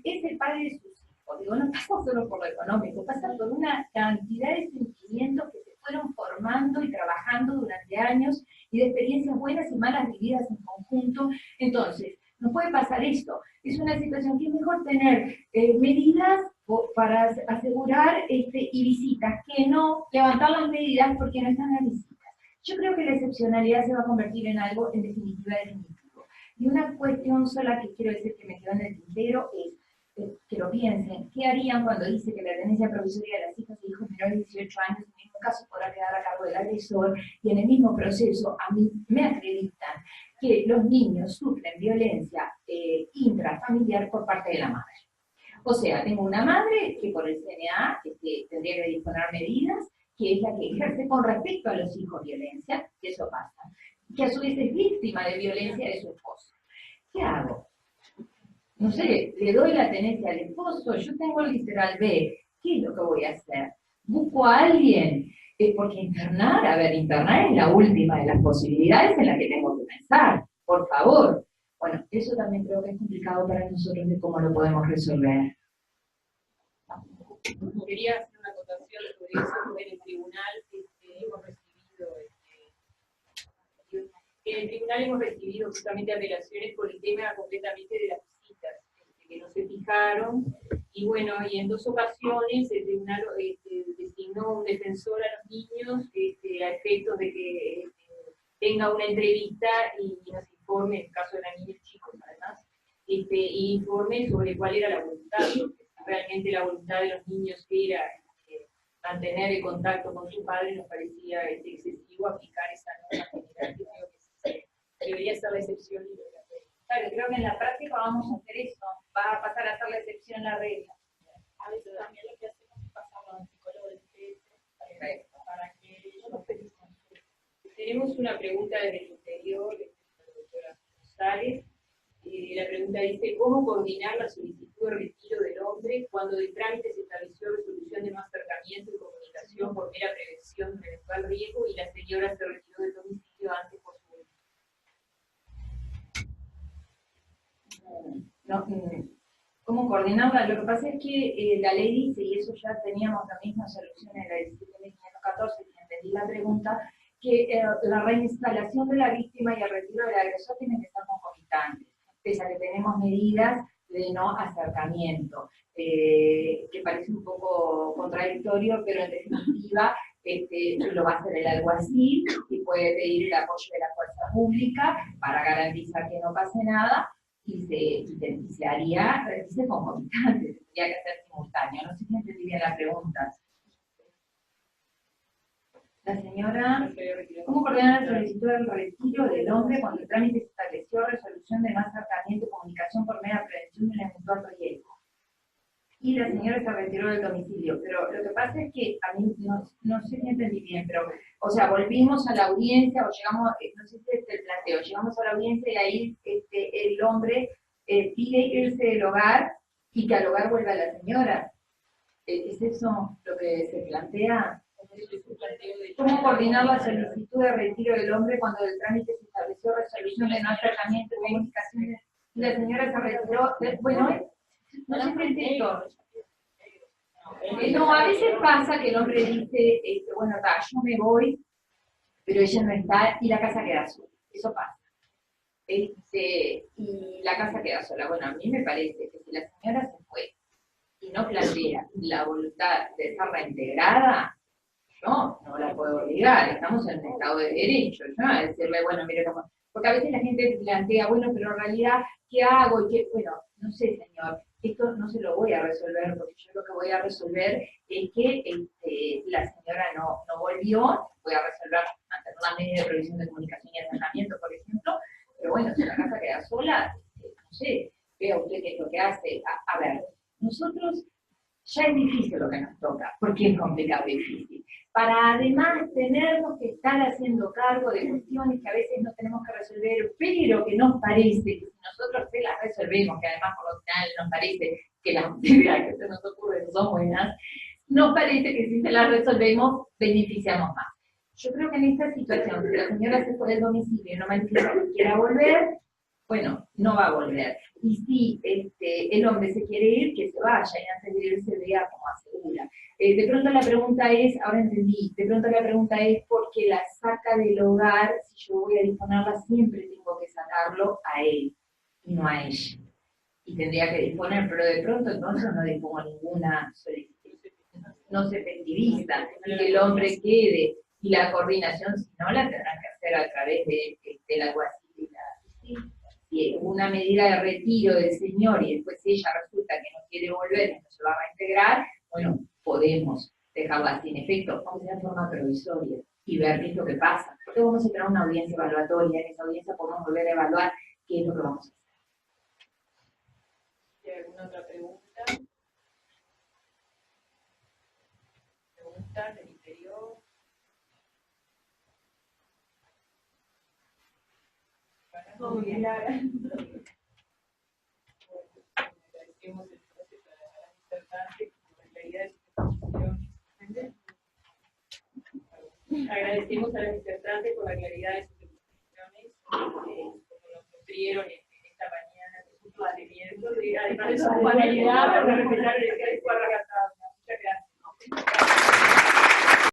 S3: Es el padre de sus hijos. Digo, no pasa solo por lo económico, pasa por una cantidad de sentimientos que se fueron formando y trabajando durante años y de experiencias buenas y malas vividas en conjunto. Entonces, no puede pasar esto. Es una situación que es mejor tener medidas para asegurar y visitas, que no levantar las medidas porque no están las visitas. Yo creo que la excepcionalidad se va a convertir en algo, en definitiva, definitivo. Y una cuestión sola que quiero decir que me quedó en el tintero es que lo piensen. ¿Qué harían cuando dice que la tenencia provisoria de las hijas e hijos menores de 18 años, en el mismo caso, podrá quedar a cargo del agresor y en el mismo proceso a mí me acreditan que los niños sufren violencia intrafamiliar por parte de la madre? O sea, tengo una madre que por el CNA tendría que disponer medidas, que es la que ejerce con respecto a los hijos violencia, que eso pasa, que a su vez es víctima de violencia de su esposo. ¿Qué hago? No sé, le doy la tenencia al esposo, yo tengo el literal B, ¿qué es lo que voy a hacer? Busco a alguien, porque internar es la última de las posibilidades en la que tengo que pensar, por favor. Bueno, eso también creo que es complicado para nosotros de cómo lo podemos resolver.
S2: Quería hacer una acotación sobre eso, porque en el tribunal hemos recibido justamente apelaciones por el tema completamente de las visitas, que no se fijaron, y bueno, y en 2 ocasiones el tribunal designó un defensor a los niños a efectos de que tenga una entrevista y nos informe, en el caso de la niña y chicos además, y informe sobre cuál era la voluntad, porque realmente la voluntad de los niños era mantener el contacto con su padre, nos parecía excesivo aplicar esa norma general, que creo que debería ser la excepción y no la regla.
S3: Claro, creo que en la práctica vamos a hacer eso, va a pasar a ser la excepción la regla.
S6: A veces también lo que hacemos es pasarlo al psicólogo del PS para que ellos lo feliciten.
S2: Tenemos una pregunta desde el interior, de la doctora González. La pregunta dice, ¿cómo coordinar la solicitud de retiro del hombre cuando del trámite se estableció resolución de no acercamiento y comunicación por mera prevención de eventual riesgo y la señora se retiró del domicilio antes por su
S3: ¿Cómo coordinarla? Lo que pasa es que la ley dice, y eso ya teníamos la misma solución en la 17.514, que entendí la pregunta, que la reinstalación de la víctima y el retiro del agresor tienen que ser concomitantes, pese a que tenemos medidas de no acercamiento, que parece un poco contradictorio, pero en definitiva lo va a hacer el alguacil y puede pedir el apoyo de la fuerza pública para garantizar que no pase nada, y se haría concomitante, se tendría que hacer simultáneo. No sé si entendí bien la pregunta. La señora, ¿cómo coordinar la solicitud del retiro del hombre cuando el trámite se estableció resolución de no acercamiento y comunicación por mera prevención de un eventual riesgo? y la señora se retiró del domicilio. Pero lo que pasa es que a mí no sé si entendí bien, pero, o sea, volvimos a la audiencia, o llegamos, no sé si es el planteo, llegamos a la audiencia y ahí el hombre pide irse del hogar y que al hogar vuelva la señora. ¿Es eso lo que se plantea? ¿Cómo coordinar la solicitud de retiro del hombre cuando del trámite se estableció resolución de no acercamiento y comunicaciones y la señora se retiró? Bueno, no sé qué es esto. No, a veces pasa que el hombre dice, bueno, yo me voy, pero ella no está y la casa queda sola. Eso pasa. Y la casa queda sola. Bueno, a mí me parece que si la señora se fue y no plantea la voluntad de ser reintegrada, yo no la puedo obligar, estamos en un estado de derecho, yo a decirle, bueno, mire cómo, porque a veces la gente plantea, bueno, pero en realidad, ¿qué hago? Bueno, no sé, señor, esto no se lo voy a resolver, porque yo lo que voy a resolver es que la señora no volvió, voy a resolver, mantener una medida de previsión de comunicación y acercamiento, por ejemplo, pero bueno, si la casa queda sola, no sé, vea usted qué es lo que hace. A ver, nosotros ya es difícil lo que nos toca, porque es complicado y difícil. Para además tenernos que estar haciendo cargo de cuestiones que a veces no tenemos que resolver, pero que nos parece que si nosotros se las resolvemos, que además por lo general nos parece que las posibilidades que se nos ocurren son buenas, nos parece que si se las resolvemos, beneficiamos más. Yo creo que en esta situación, si la señora se fue del domicilio y no manifiesta que quiera volver, bueno, no va a volver. Y si el hombre se quiere ir, que se vaya, y antes de irse vea como asegura. De pronto la pregunta es, ahora entendí, de pronto la pregunta es por qué la saca del hogar, si yo voy a disponerla, siempre tengo que sacarlo a él, y no a ella. Y tendría que disponer, pero de pronto entonces no dispongo ninguna solicitud. No se efectiviza, y que el hombre quede, y la coordinación, si no, la tendrán que hacer a través del alguacil y si una medida de retiro del señor y después ella resulta que no quiere volver y no se va a reintegrar, bueno, podemos dejarla sin efecto, vamos a hacer de forma provisoria y ver qué es lo que pasa. Porque vamos a tener una audiencia evaluatoria, en esa audiencia podemos volver a evaluar qué es lo que vamos a hacer.
S2: ¿Hay alguna otra pregunta? ¿Preguntas del interior?
S7: Muy bien, Lara.
S2: Agradecemos el proceso de la disertante con la claridad de sus exposiciones. Agradecemos a la disertante por la claridad de sus exposiciones, como nos nutrieron en esta mañana de sus conocimientos, y además de su humanidad, para respetar el que hay cuadro